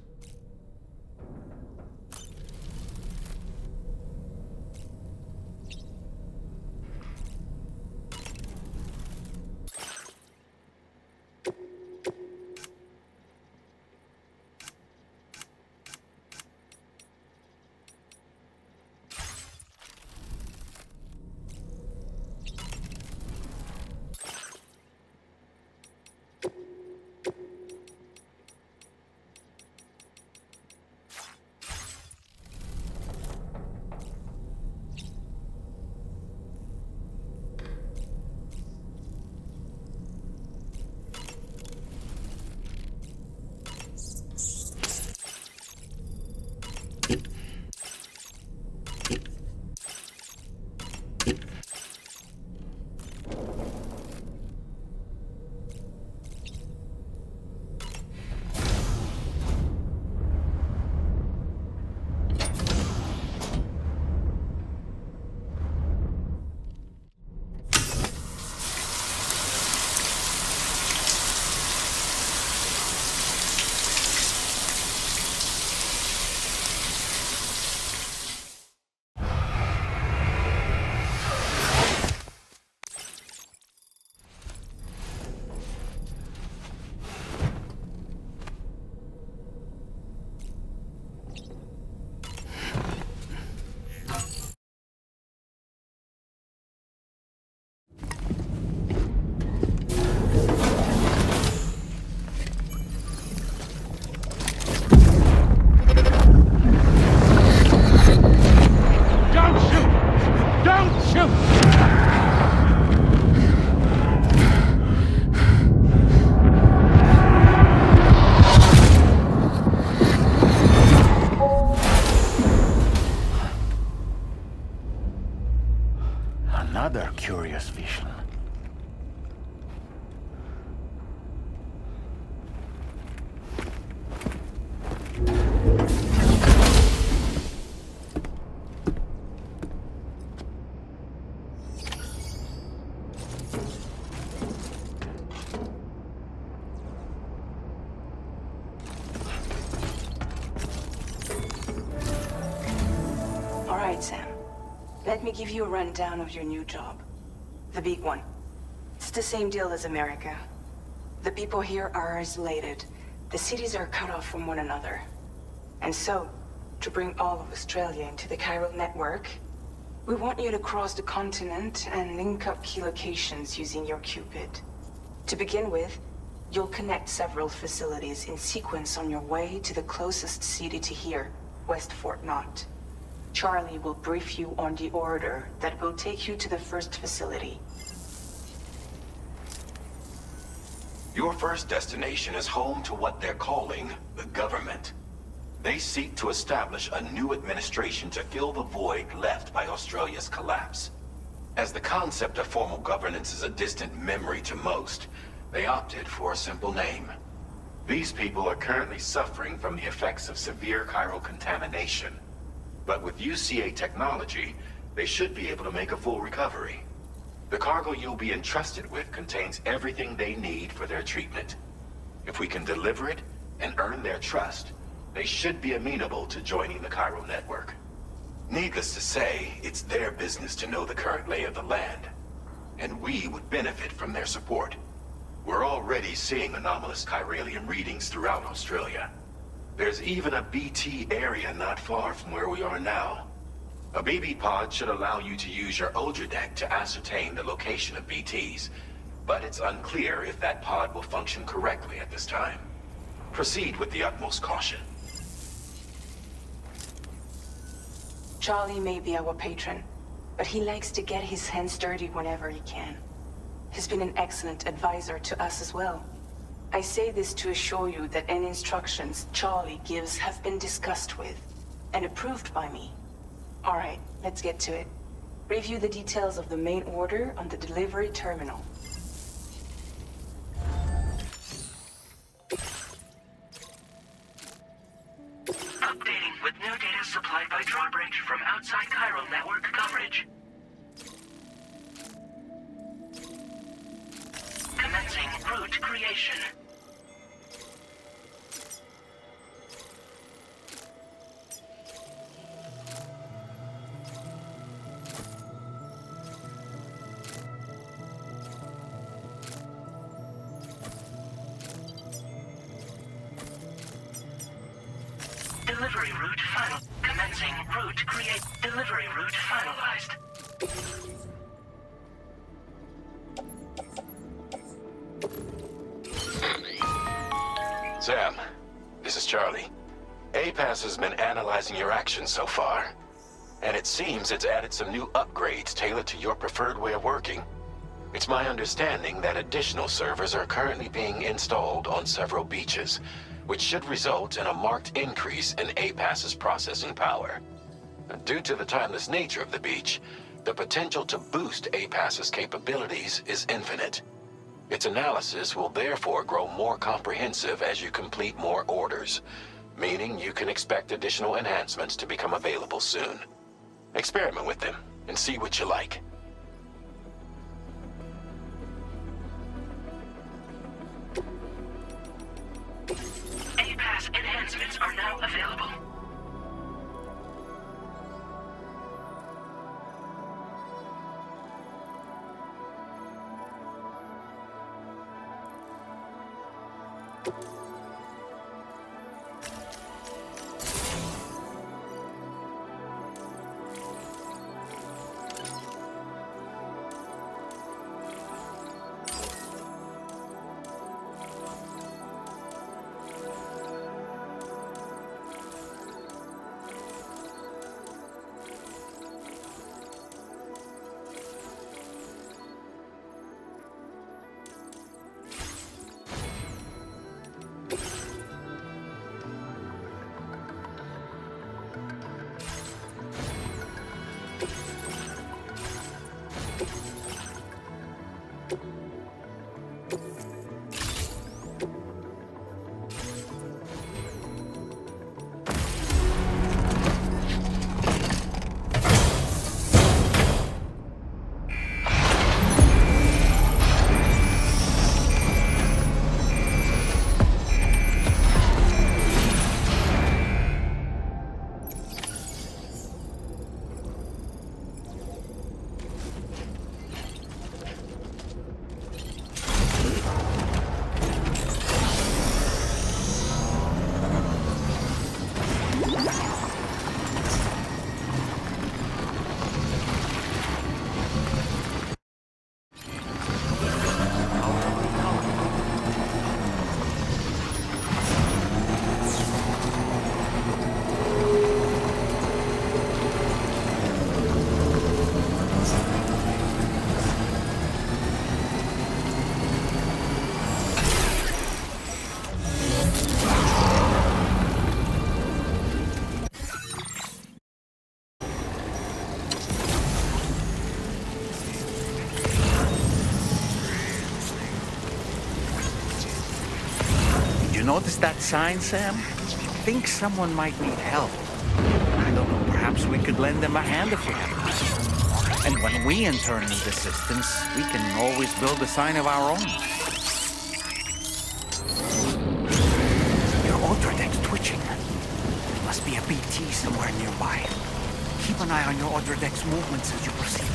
another curious vision. All right, Sam. Let me give you a rundown of your new job. The big one. It's the same deal as America. The people here are isolated. The cities are cut off from one another. And so, to bring all of Australia into the chiral network, we want you to cross the continent and link up key locations using your Cupid. To begin with, you'll connect several facilities in sequence on your way to the closest city to here, West Fort Knott. Charlie will brief you on the order that will take you to the first facility. Your first destination is home to what they're calling the government. They seek to establish a new administration to fill the void left by Australia's collapse. As the concept of formal governance is a distant memory to most, they opted for a simple name. These people are currently suffering from the effects of severe chiral contamination. But with UCA technology, they should be able to make a full recovery. The cargo you'll be entrusted with contains everything they need for their treatment. If we can deliver it and earn their trust, they should be amenable to joining the chiral network. Needless to say, it's their business to know the current lay of the land, and we would benefit from their support. We're already seeing anomalous chiralium readings throughout Australia. There's even a BT area not far from where we are now. A BB pod should allow you to use your Ultra deck to ascertain the location of BTs, but it's unclear if that pod will function correctly at this time. Proceed with the utmost caution. Charlie may be our patron, but he likes to get his hands dirty whenever he can. He's been an excellent advisor to us as well. I say this to assure you that any instructions Charlie gives have been discussed with and approved by me. All right, let's get to it. Review the details of the main order on the delivery terminal. Updating with new data supplied by Drawbridge from outside chiral network coverage. Commencing route creation. Delivery route final. Commencing route create. Delivery route finalized. Sam, this is Charlie. APAS has been analyzing your actions so far, and it seems it's added some new upgrades tailored to your preferred way of working. It's my understanding that additional servers are currently being installed on several beaches, which should result in a marked increase in APAS's processing power. Due to the timeless nature of the beach, the potential to boost APAS's capabilities is infinite. Its analysis will therefore grow more comprehensive as you complete more orders, meaning you can expect additional enhancements to become available soon. Experiment with them and see what you like. APAS enhancements are now available. notice that sign, Sam? I think someone might need help. I don't know, perhaps we could lend them a hand if we have time. And when we in turn need assistance, we can always build a sign of our own. Your order deck's twitching. There must be a BT somewhere nearby. Keep an eye on your order deck's movements as you proceed.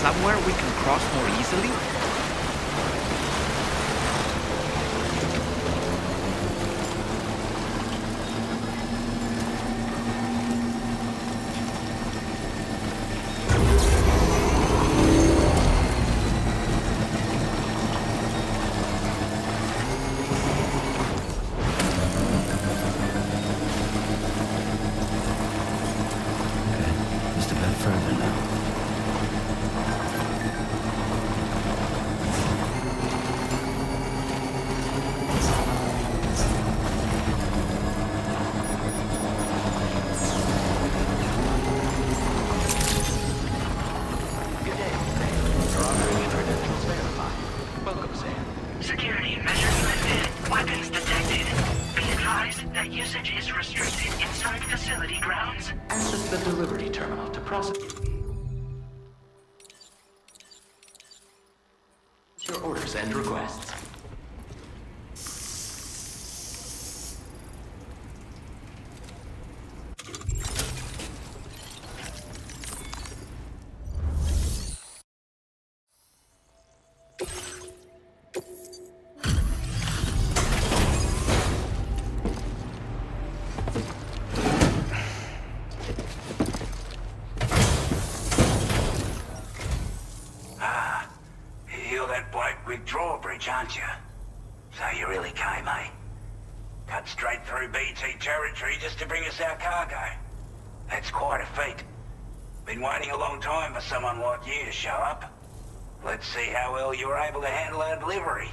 Somewhere we can cross more easily? Usage is restricted inside facility grounds. Access the delivery terminal to process your orders and requests. You're that bloke with drawbridge, aren't you? So you really came, eh? Cut straight through BT territory just to bring us our cargo. That's quite a feat. Been waiting a long time for someone like you to show up. Let's see how well you were able to handle our delivery.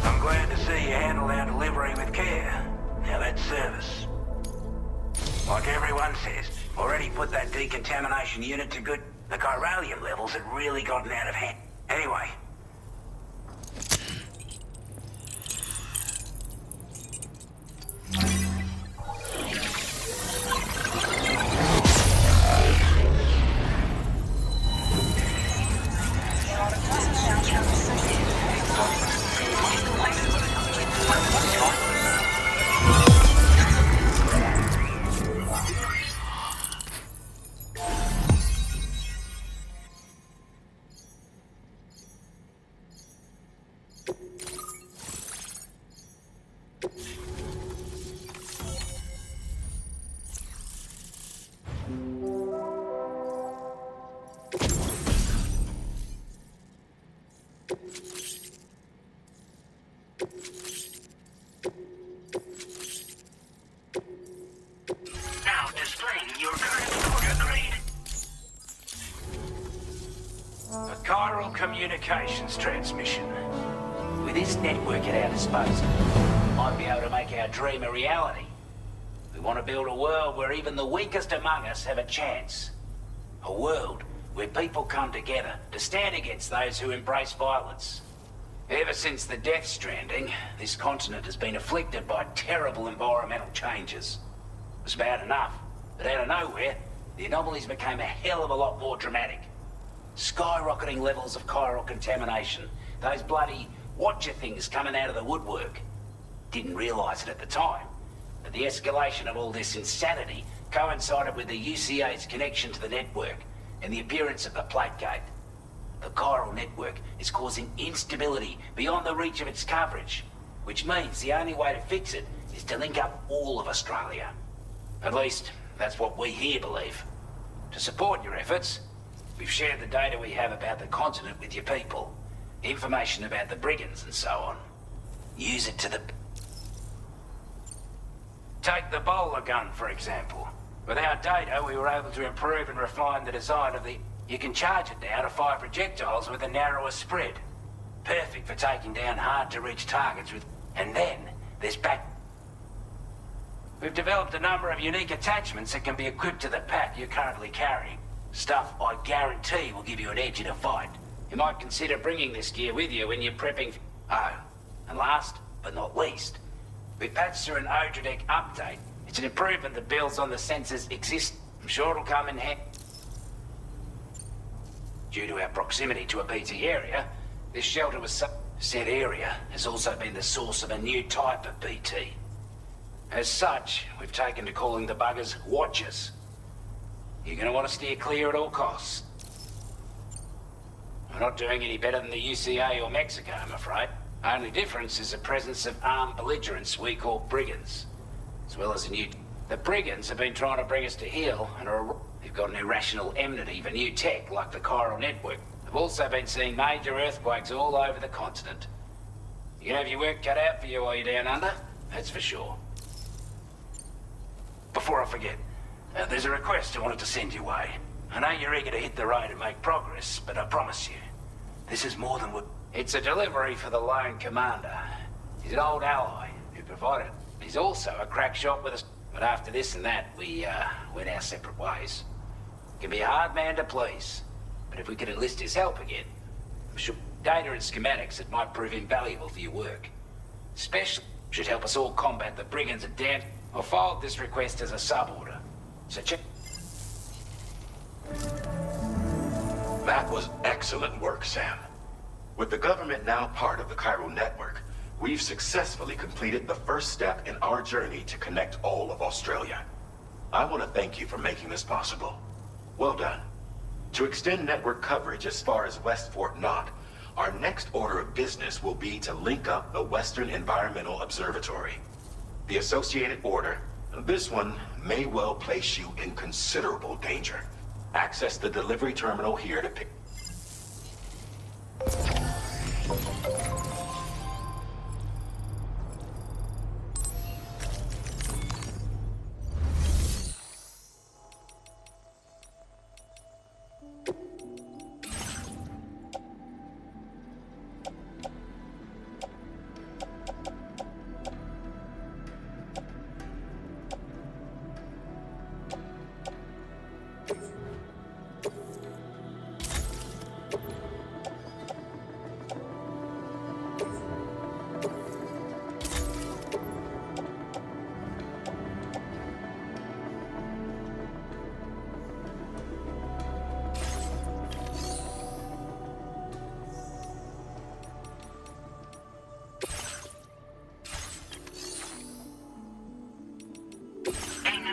I'm glad to see you handle our delivery with care. Now that's service. Like everyone says, already put that decontamination unit to good. The chiralium levels had really gotten out of hand. Anyway. Now displaying your current order grade. A chiral communications transmission. With this network at our disposal, we might be able to make our dream a reality. We want to build a world where even the weakest among us have a chance. A world where people come together to stand against those who embrace violence. Ever since the Death Stranding, this continent has been afflicted by terrible environmental changes. It was bad enough, but out of nowhere, the anomalies became a hell of a lot more dramatic. Skyrocketing levels of chiral contamination, those bloody watcher things coming out of the woodwork. Didn't realize it at the time, but the escalation of all this insanity coincided with the UCA's connection to the network and the appearance of the plate gate. The chiral network is causing instability beyond the reach of its coverage, which means the only way to fix it is to link up all of Australia. At least, that's what we here believe. To support your efforts, we've shared the data we have about the continent with your people. Information about the brigands and so on. Use it to the... Take the bowler gun, for example. With our data, we were able to improve and refine the design of the... You can charge it now to fire projectiles with a narrower spread. Perfect for taking down hard-to-reach targets with... And then, there's back... We've developed a number of unique attachments that can be equipped to the pack you're currently carrying. Stuff I guarantee will give you an edge in a fight. You might consider bringing this gear with you when you're prepping... Oh, and last but not least, we patched through an Odradek update. It's an improvement that builds on the sensors exist. I'm sure it'll come in handy. Due to our proximity to a BT area, this shelter was said area has also been the source of a new type of BT. As such, we've taken to calling the buggers Watchers. You're gonna want to steer clear at all costs. We're not doing any better than the UCA or Mexico, I'm afraid. Only difference is the presence of armed belligerents we call brigands. As well as a new... The brigands have been trying to bring us to heel and they've got an irrational enmity for new tech like the chiral network. They've also been seeing major earthquakes all over the continent. You can have your work cut out for you while you're down under, that's for sure. Before I forget, there's a request I wanted to send your way. I know you're eager to hit the road and make progress, but I promise you, this is more than what... It's a delivery for the lone commander. He's an old ally who provided. He's also a crack shot with us. But after this and that, we went our separate ways. He can be a hard man to please, but if we could enlist his help again, I'm sure data and schematics that might prove invaluable for your work. Especially Should help us all combat the brigands and damn. I filed this request as a sub-order. So check. That was excellent work, Sam. With the government now part of the Chiral network, we've successfully completed the first step in our journey to connect all of Australia. I want to thank you for making this possible. Well done. To extend network coverage as far as West Fort Knott, our next order of business will be to link up the Western Environmental Observatory. The associated order, this one may well place you in considerable danger. Access the delivery terminal here to pick...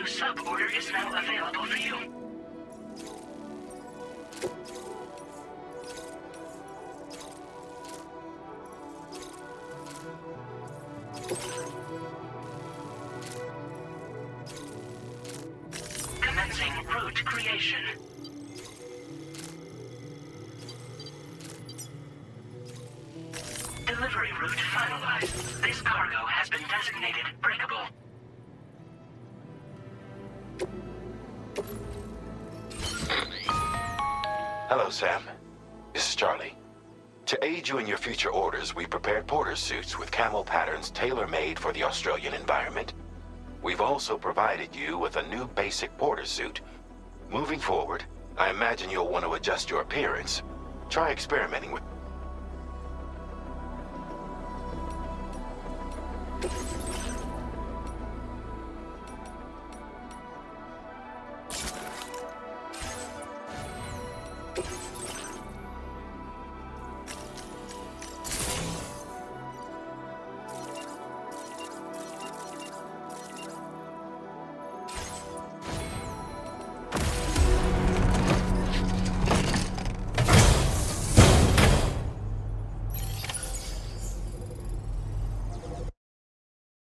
Sub-order is now available for you. Commencing route creation. Delivery route finalized. This cargo has been designated breakable. Hello, Sam. This is Charlie. To aid you in your future orders, we prepared porter suits with camo patterns tailor-made for the Australian environment. We've also provided you with a new basic porter suit. Moving forward, I imagine you'll want to adjust your appearance. Try experimenting with...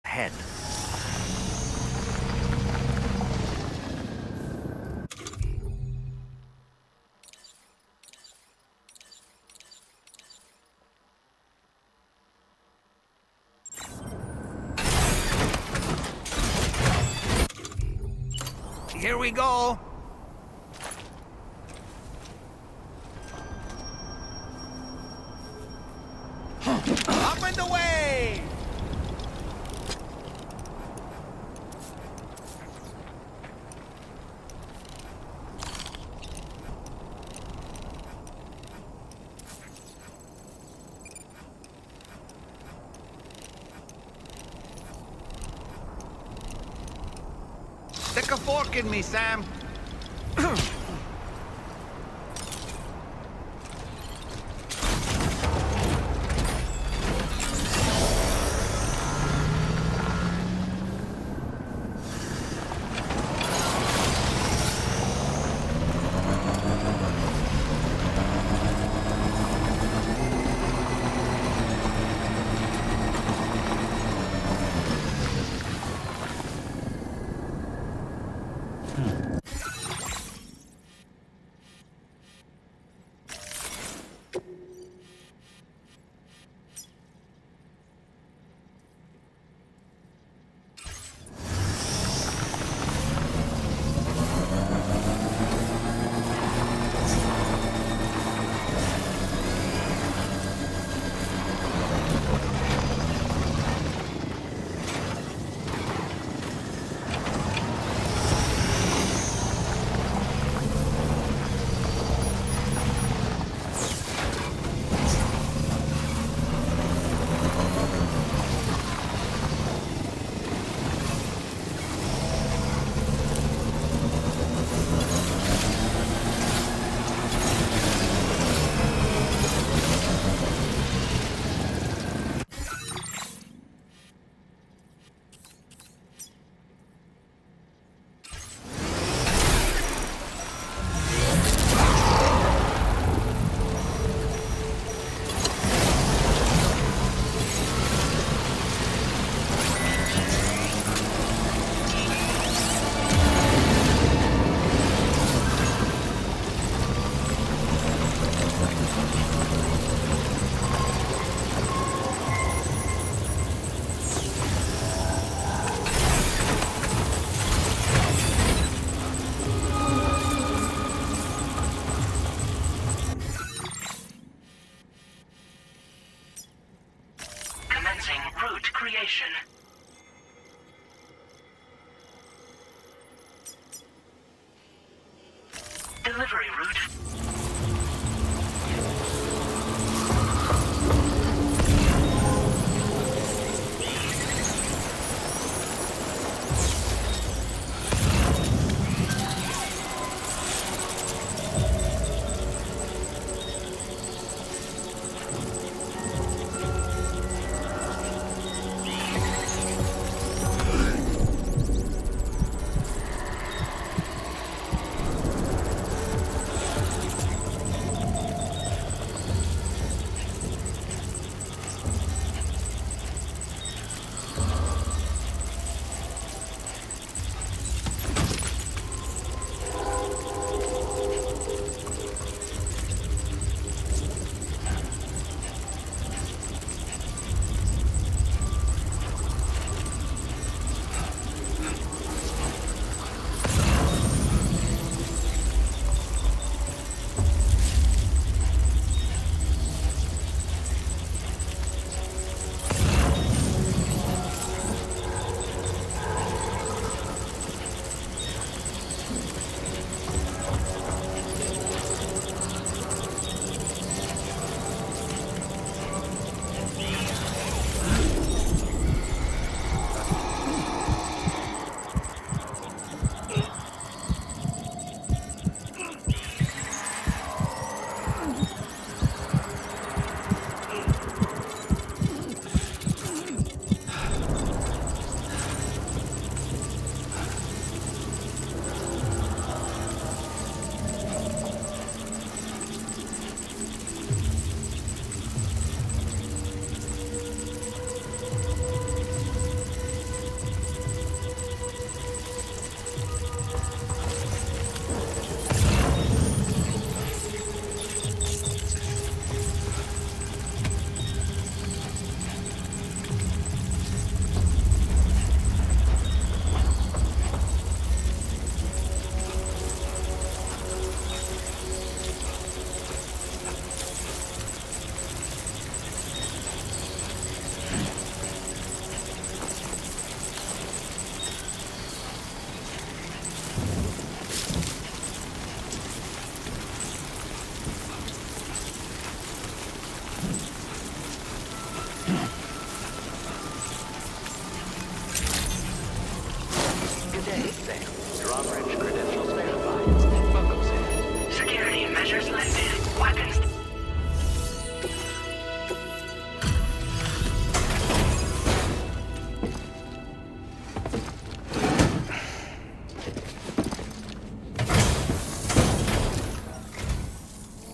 Head. Here we go. Up and away! Stick a fork in me, Sam. creation. Delivery route.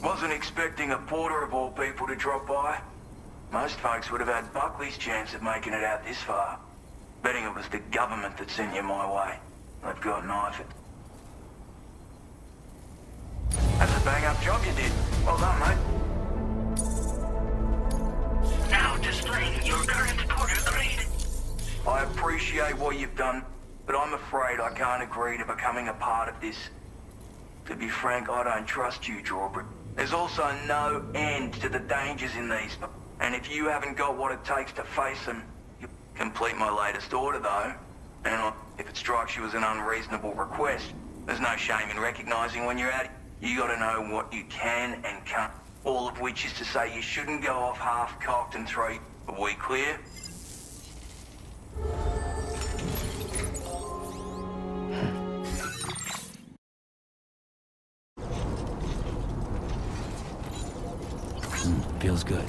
Wasn't expecting a porter of all people to drop by. Most folks would have had Buckley's chance of making it out this far. Betting it was the government that sent you my way. They've got knifed. That's a bang-up job you did. Well done, mate. Now displaying your current porter grade. I appreciate what you've done, but I'm afraid I can't agree to becoming a part of this. To be frank, I don't trust you, Drawbridge. There's also no end to the dangers in these, and if you haven't got what it takes to face them, you complete my latest order, though. And if it strikes you as an unreasonable request, there's no shame in recognizing when you're at it. You gotta know what you can and can't, all of which is to say you shouldn't go off half-cocked and throw. Are we clear? Feels good.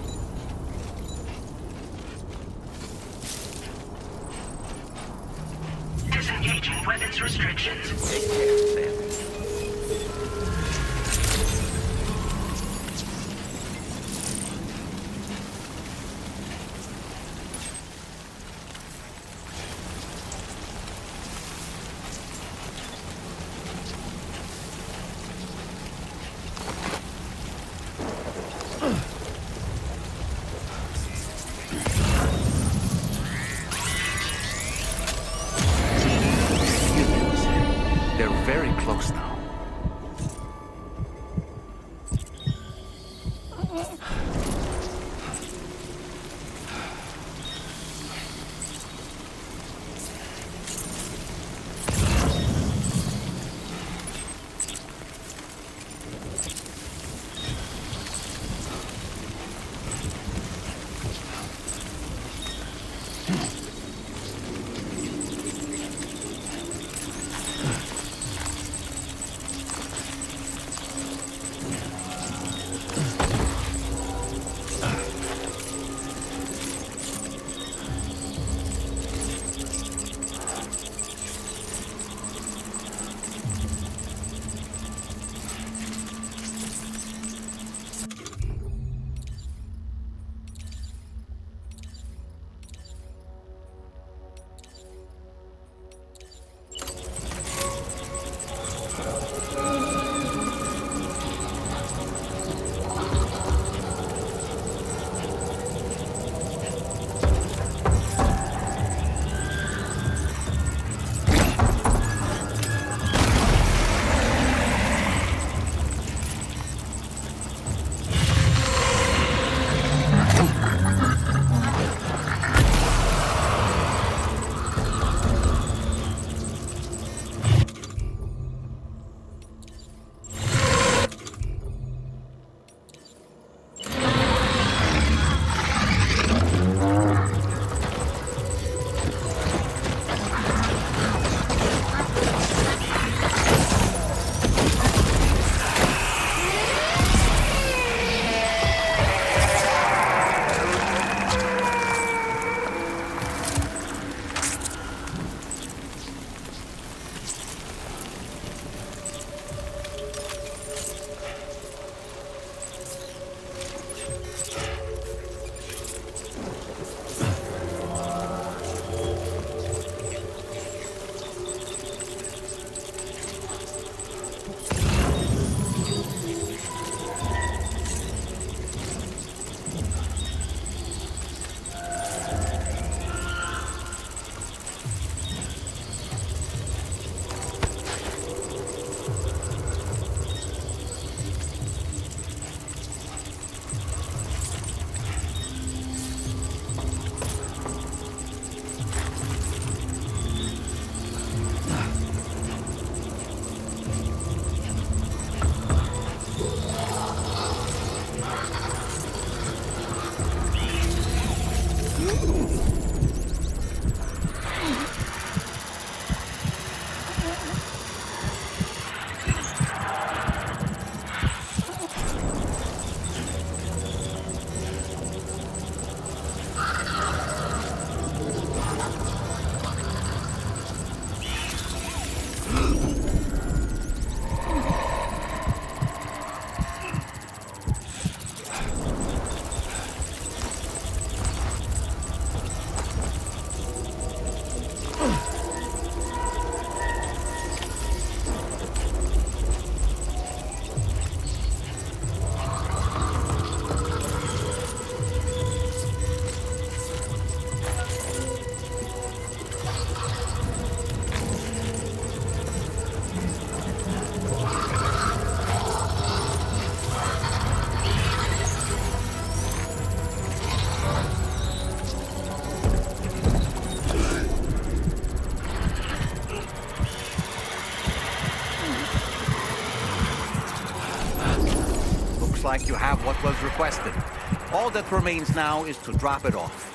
Disengaging weapons restrictions. Take care, Sam. They're very close Like you have what was requested. All that remains now is to drop it off.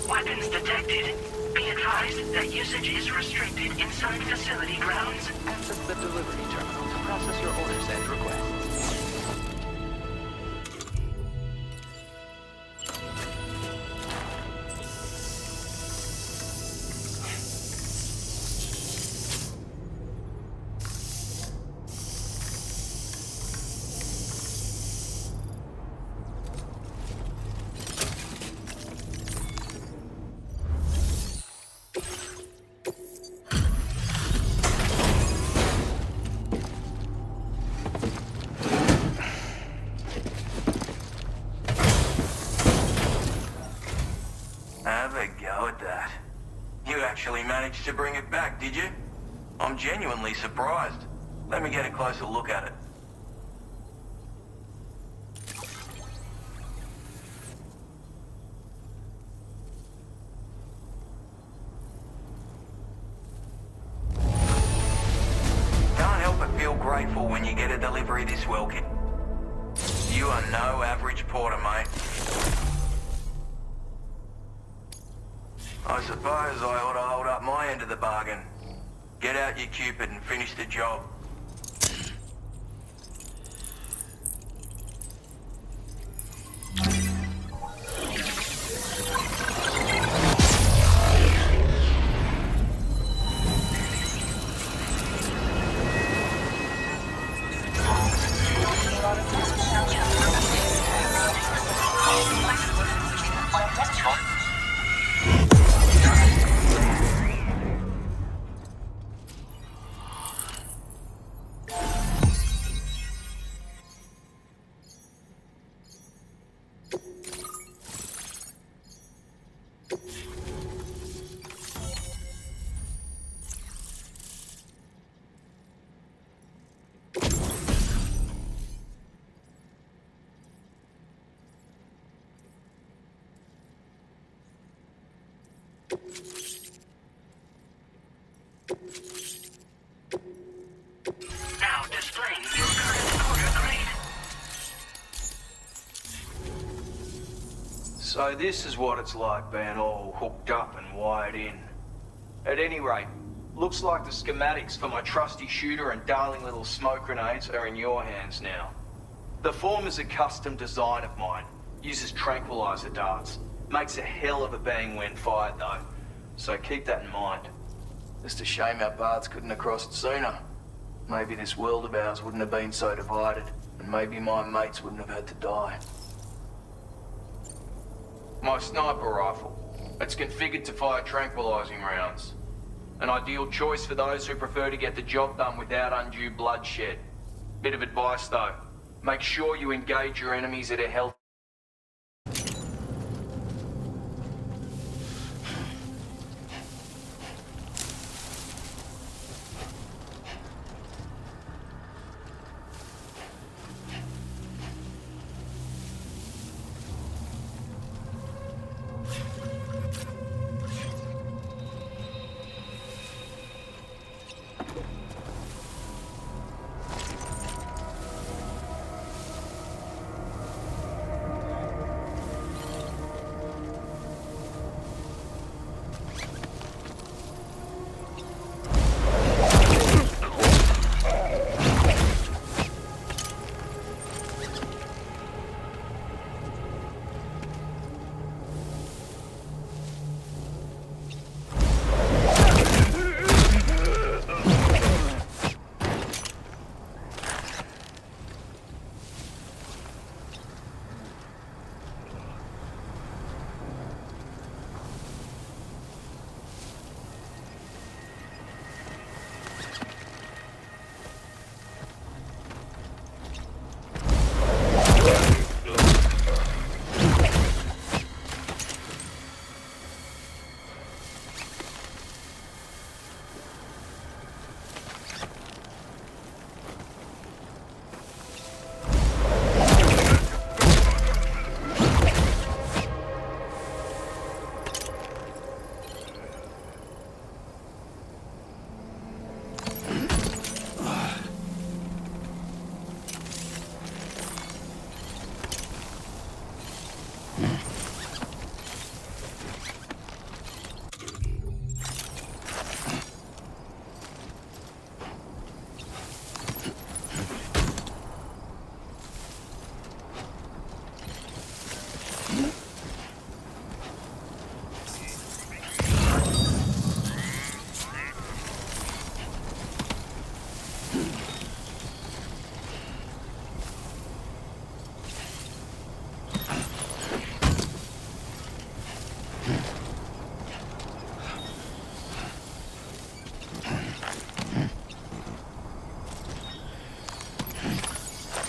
Weapons detected. Be advised that usage is restricted inside facility grounds. Access the delivery terminal to process your orders and requests. Have a go at that. You actually managed to bring it back, did you? I'm genuinely surprised. Let me get a closer look at it. Can't help but feel grateful when you get a delivery this well, kid. You are no average porter, mate. I suppose I ought to hold up my end of the bargain. Get out your Cupid and finish the job. Now displaying your current order grade. So this is what it's like being all hooked up and wired in. At any rate, looks like the schematics for my trusty shooter and darling little smoke grenades are in your hands now. The former's a custom design of mine. Uses tranquilizer darts. Makes a hell of a bang when fired though. So keep that in mind. Just a shame our paths couldn't have crossed sooner. Maybe this world of ours wouldn't have been so divided, and maybe my mates wouldn't have had to die. My sniper rifle. It's configured to fire tranquilizing rounds. An ideal choice for those who prefer to get the job done without undue bloodshed. Bit of advice though. Make sure you engage your enemies at a healthy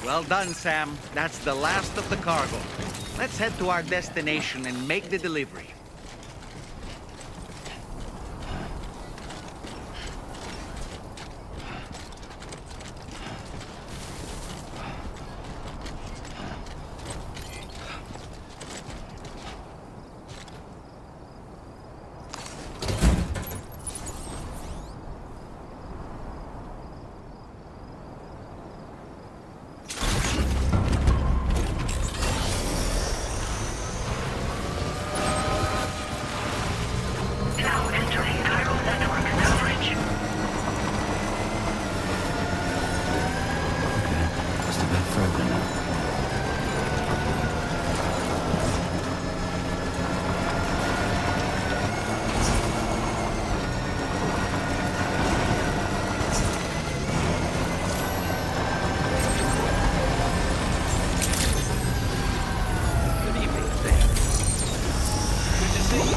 Well done, Sam. That's the last of the cargo. Let's head to our destination and make the delivery. Now entering chiral network coverage. Just a bit further now. Good evening, Sam. Good to see you.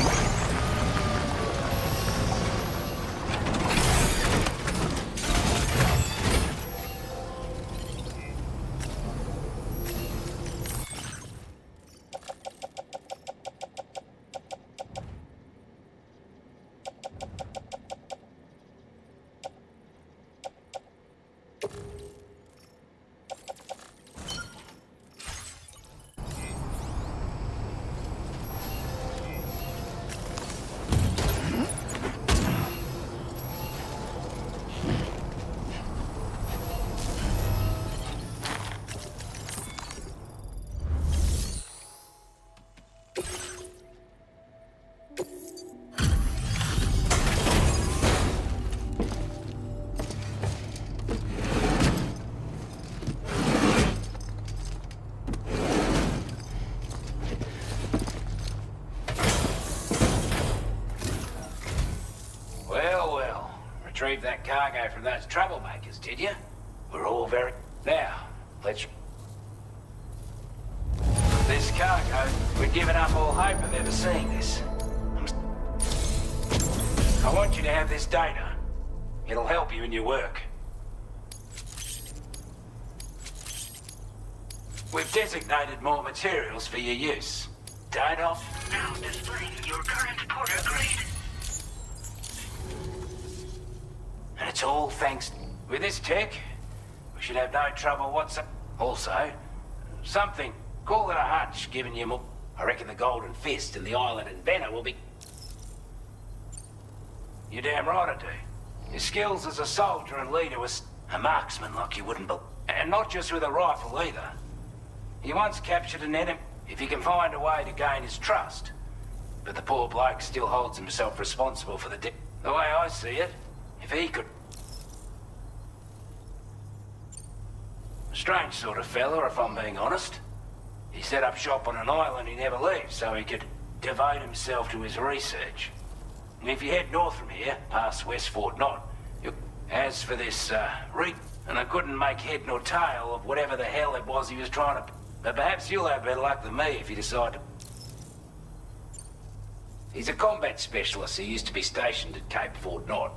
Well, well. Retrieved that cargo from those troublemakers, did you? We're all very... Now, let's... This cargo, we've given up all hope of ever seeing this. I want you to have this data. It'll help you in your work. We've designated more materials for your use. Don't off. Now displaying your current porter grade. And it's all thanks... With this tech, we should have no trouble whatsoever. Also, something, call it a hunch, giving you more... I reckon the Golden Fist and the island inventor will be... You're damn right I do. Your skills as a soldier and leader was a marksman like you wouldn't believe. And not just with a rifle either. He once captured an enemy, if he can find a way to gain his trust. But the poor bloke still holds himself responsible for the way I see it, if he could... Strange sort of fella, if I'm being honest. He set up shop on an island he never leaves, so he could devote himself to his research. And if you head north from here, past West Fort Knot, as for this, and I couldn't make head nor tail of whatever the hell it was he was trying to... But perhaps you'll have better luck than me if you decide to... He's a combat specialist who used to be stationed at Cape Fort Knot,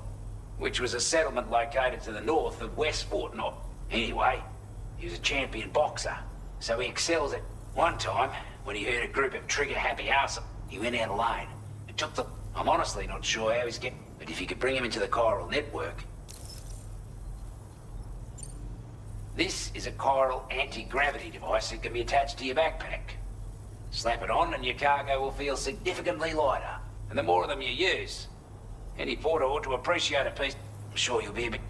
which was a settlement located to the north of West Fort Knot. Anyway, he was a champion boxer, so he excels at... One time, when he heard a group of trigger-happy arseholes, he went out alone. It took the... I'm honestly not sure how he's getting... But if you could bring him into the chiral network... This is a chiral anti-gravity device that can be attached to your backpack. Slap it on and your cargo will feel significantly lighter. And the more of them you use, any porter ought to appreciate a piece. I'm sure you'll be a bit...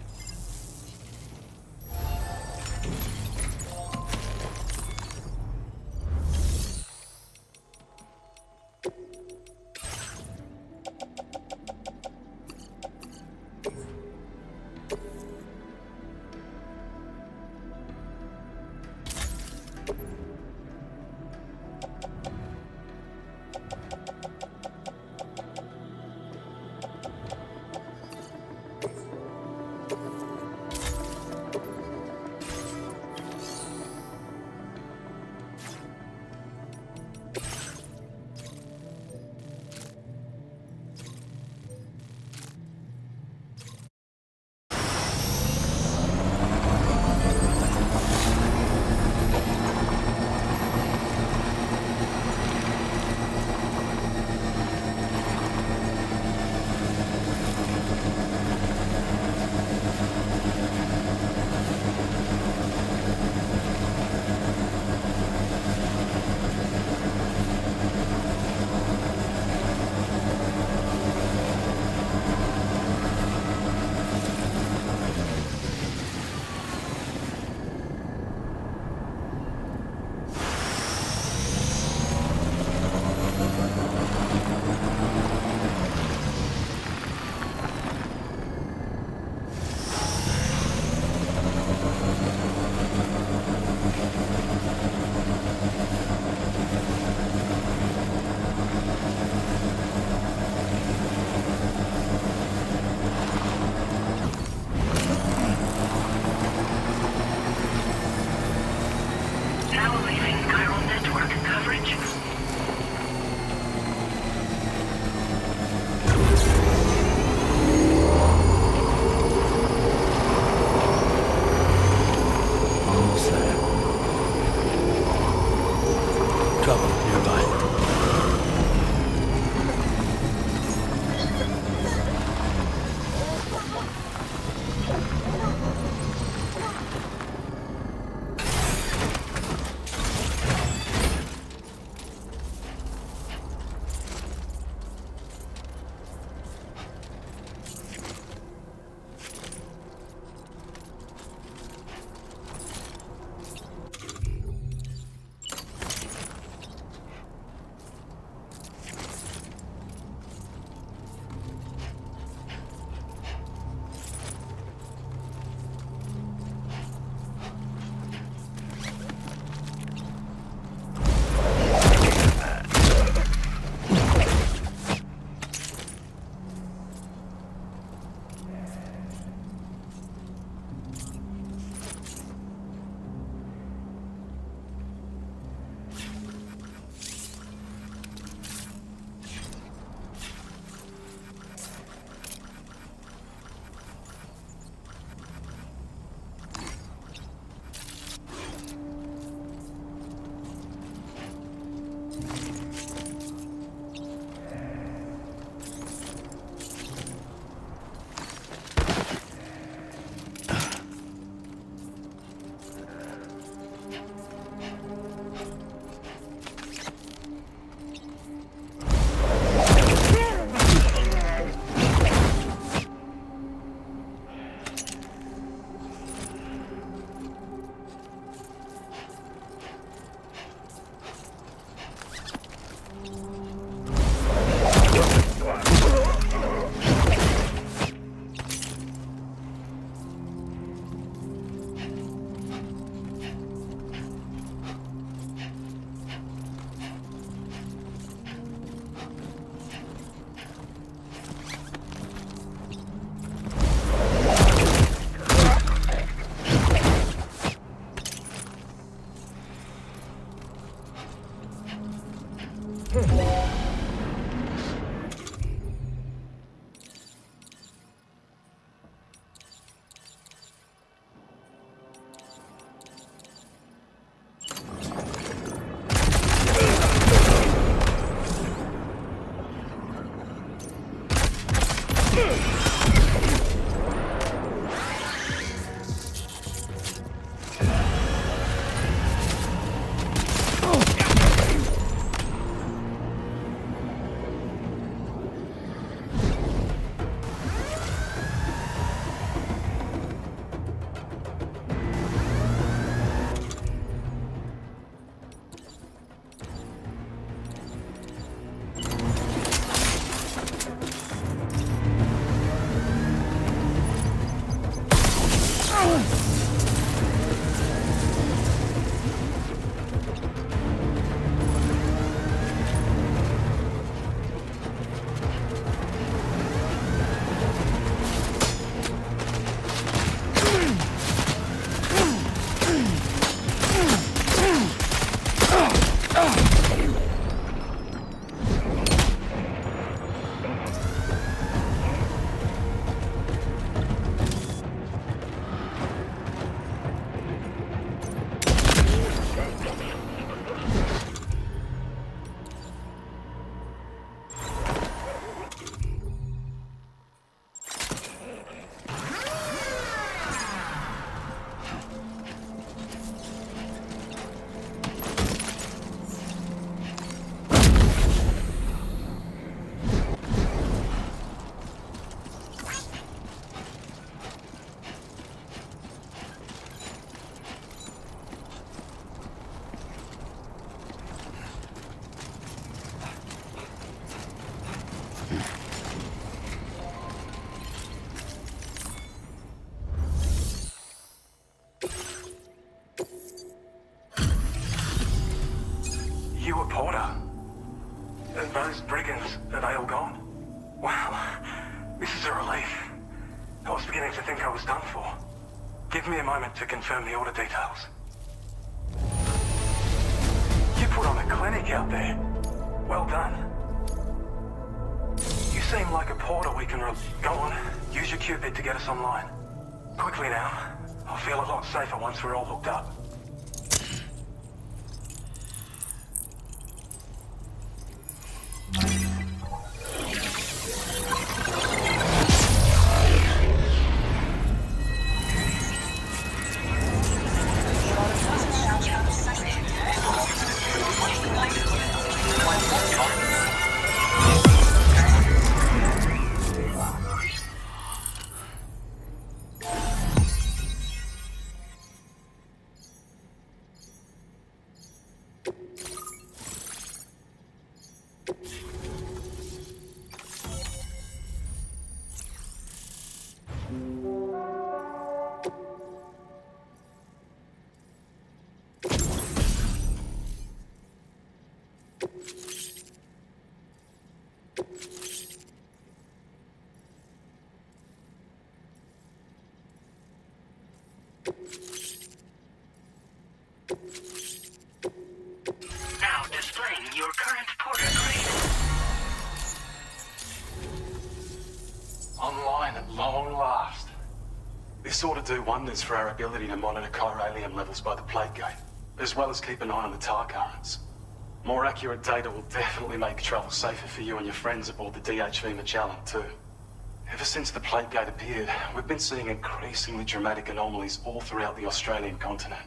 You a Porter? And those brigands, are they all gone? Wow, this is a relief. I was beginning to think I was done for. Give me a moment to confirm the order details. You put on a clinic out there. Well done. You seem like a Porter we can go on, use your Cupid to get us online. Quickly now. I'll feel a lot safer once we're all hooked up. Now displaying your current Porter grade. Online at long last. This ought to do wonders for our ability to monitor chiralium levels by the plate gate, as well as keep an eye on the tar currents. More accurate data will definitely make travel safer for you and your friends aboard the DHV Magellan, too. Ever since the plate gate appeared, we've been seeing increasingly dramatic anomalies all throughout the Australian continent.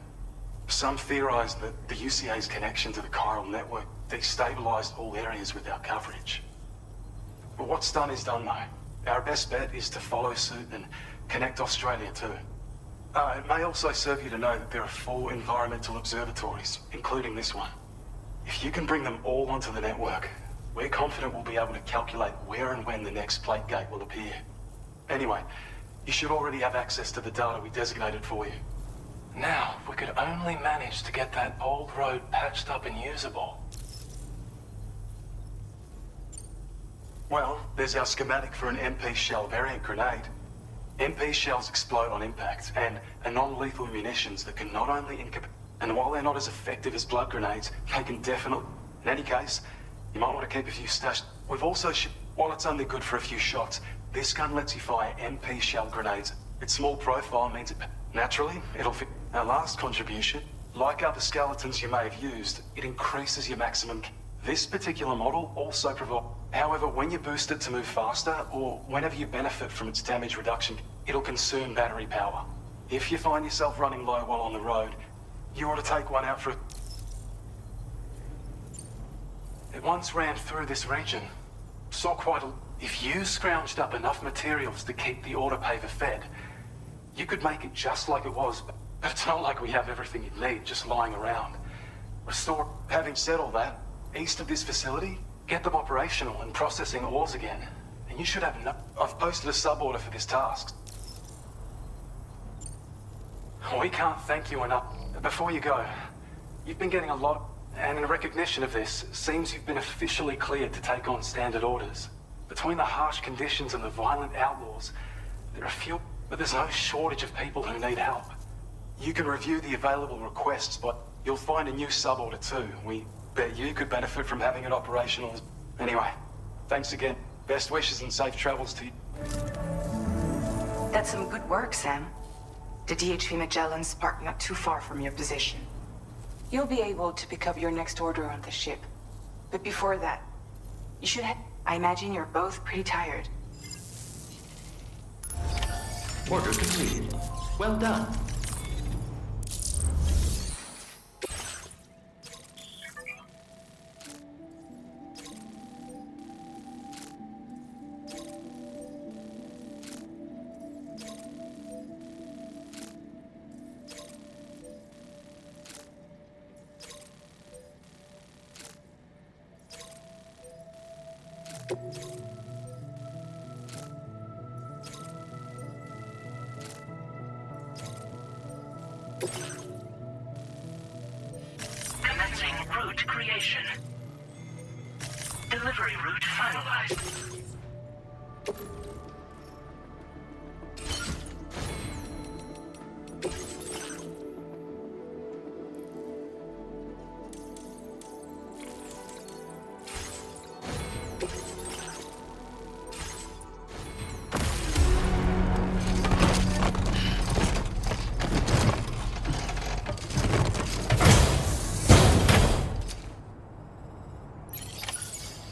Some theorize that the UCA's connection to the chiral network destabilized all areas with our coverage. But what's done is done, though. Our best bet is to follow suit and connect Australia too. It may also serve you to know that there are 4 environmental observatories, including this one. If you can bring them all onto the network, we're confident we'll be able to calculate where and when the next plate gate will appear. Anyway, you should already have access to the data we designated for you. Now, if we could only manage to get that old road patched up and usable. Well, there's our schematic for an MP shell variant grenade. MP shells explode on impact, and are non-lethal munitions that can not only and while they're not as effective as blood grenades, they can definitely... In any case, you might want to keep a few stashed. We've also while it's only good for a few shots, this gun lets you fire MP shell grenades. Its small profile means naturally, it'll fit. Our last contribution, like other skeletons you may have used, it increases your maximum... This particular model also provides... However, when you boost it to move faster, or whenever you benefit from its damage reduction, it'll consume battery power. If you find yourself running low while on the road, you ought to take one out for... It once ran through this region. Saw quite a... If you scrounged up enough materials to keep the autopaver fed, you could make it just like it was, but it's not like we have everything you need just lying around. Restore... Having said all that, east of this facility, get them operational and processing ores again. And you should have enough... I've posted a sub-order for this task. We can't thank you enough. Before you go, you've been getting a lot... And in recognition of this, it seems you've been officially cleared to take on standard orders. Between the harsh conditions and the violent outlaws, there are few... But there's no shortage of people who need help. You can review the available requests, but you'll find a new sub-order too. We bet you could benefit from having it operational. Anyway, thanks again. Best wishes and safe travels to you. That's some good work, Sam. The DHV Magellan's parked not too far from your position. You'll be able to pick up your next order on the ship. But before that, you should have... I imagine you're both pretty tired. Order completed. Well done. Commencing route creation. Delivery route finalized.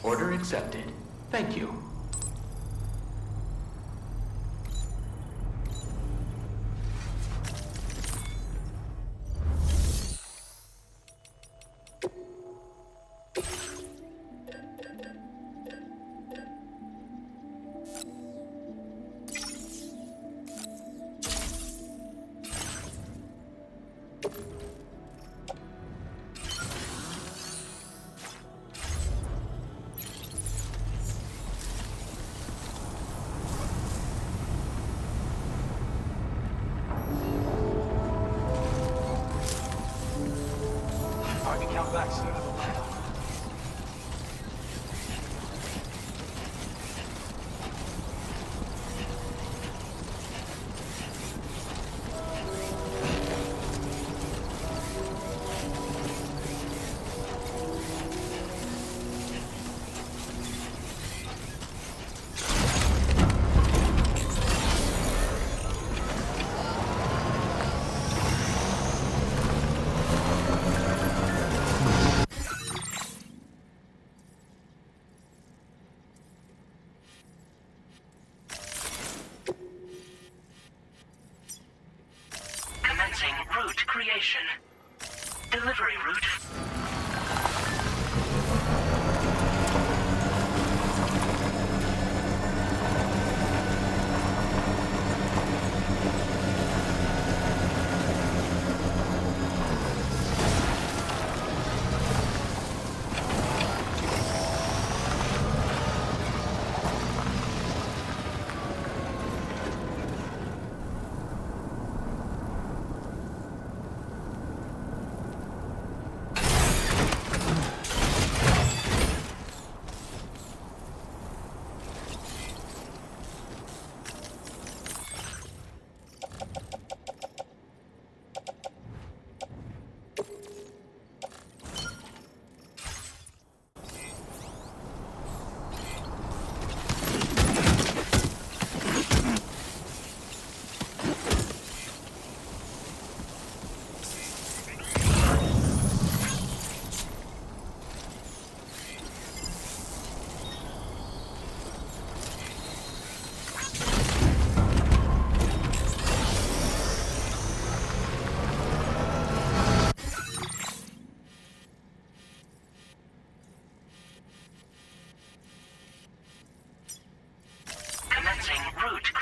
Order accepted. Thank you. Come back sooner than later. Commencing route creation. Delivery route.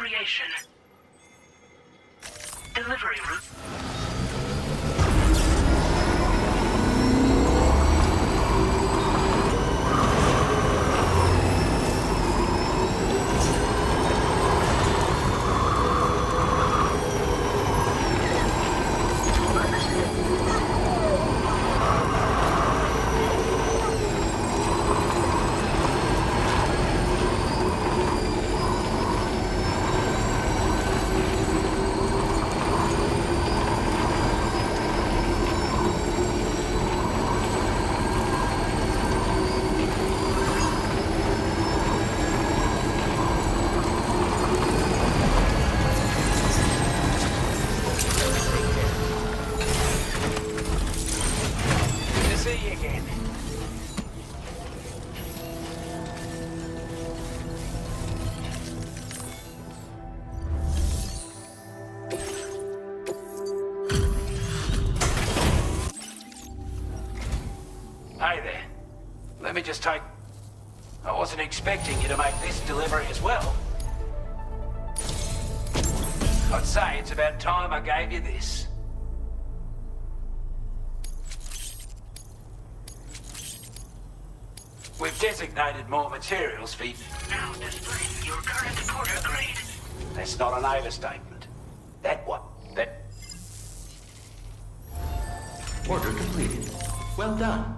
creation. Delivery route. Hey there. Let me just take... I wasn't expecting you to make this delivery as well. I'd say it's about time I gave you this. We've designated more materials for you. Now displaying your current porter grade. That's not an overstatement. That what? That... Order completed. Well done.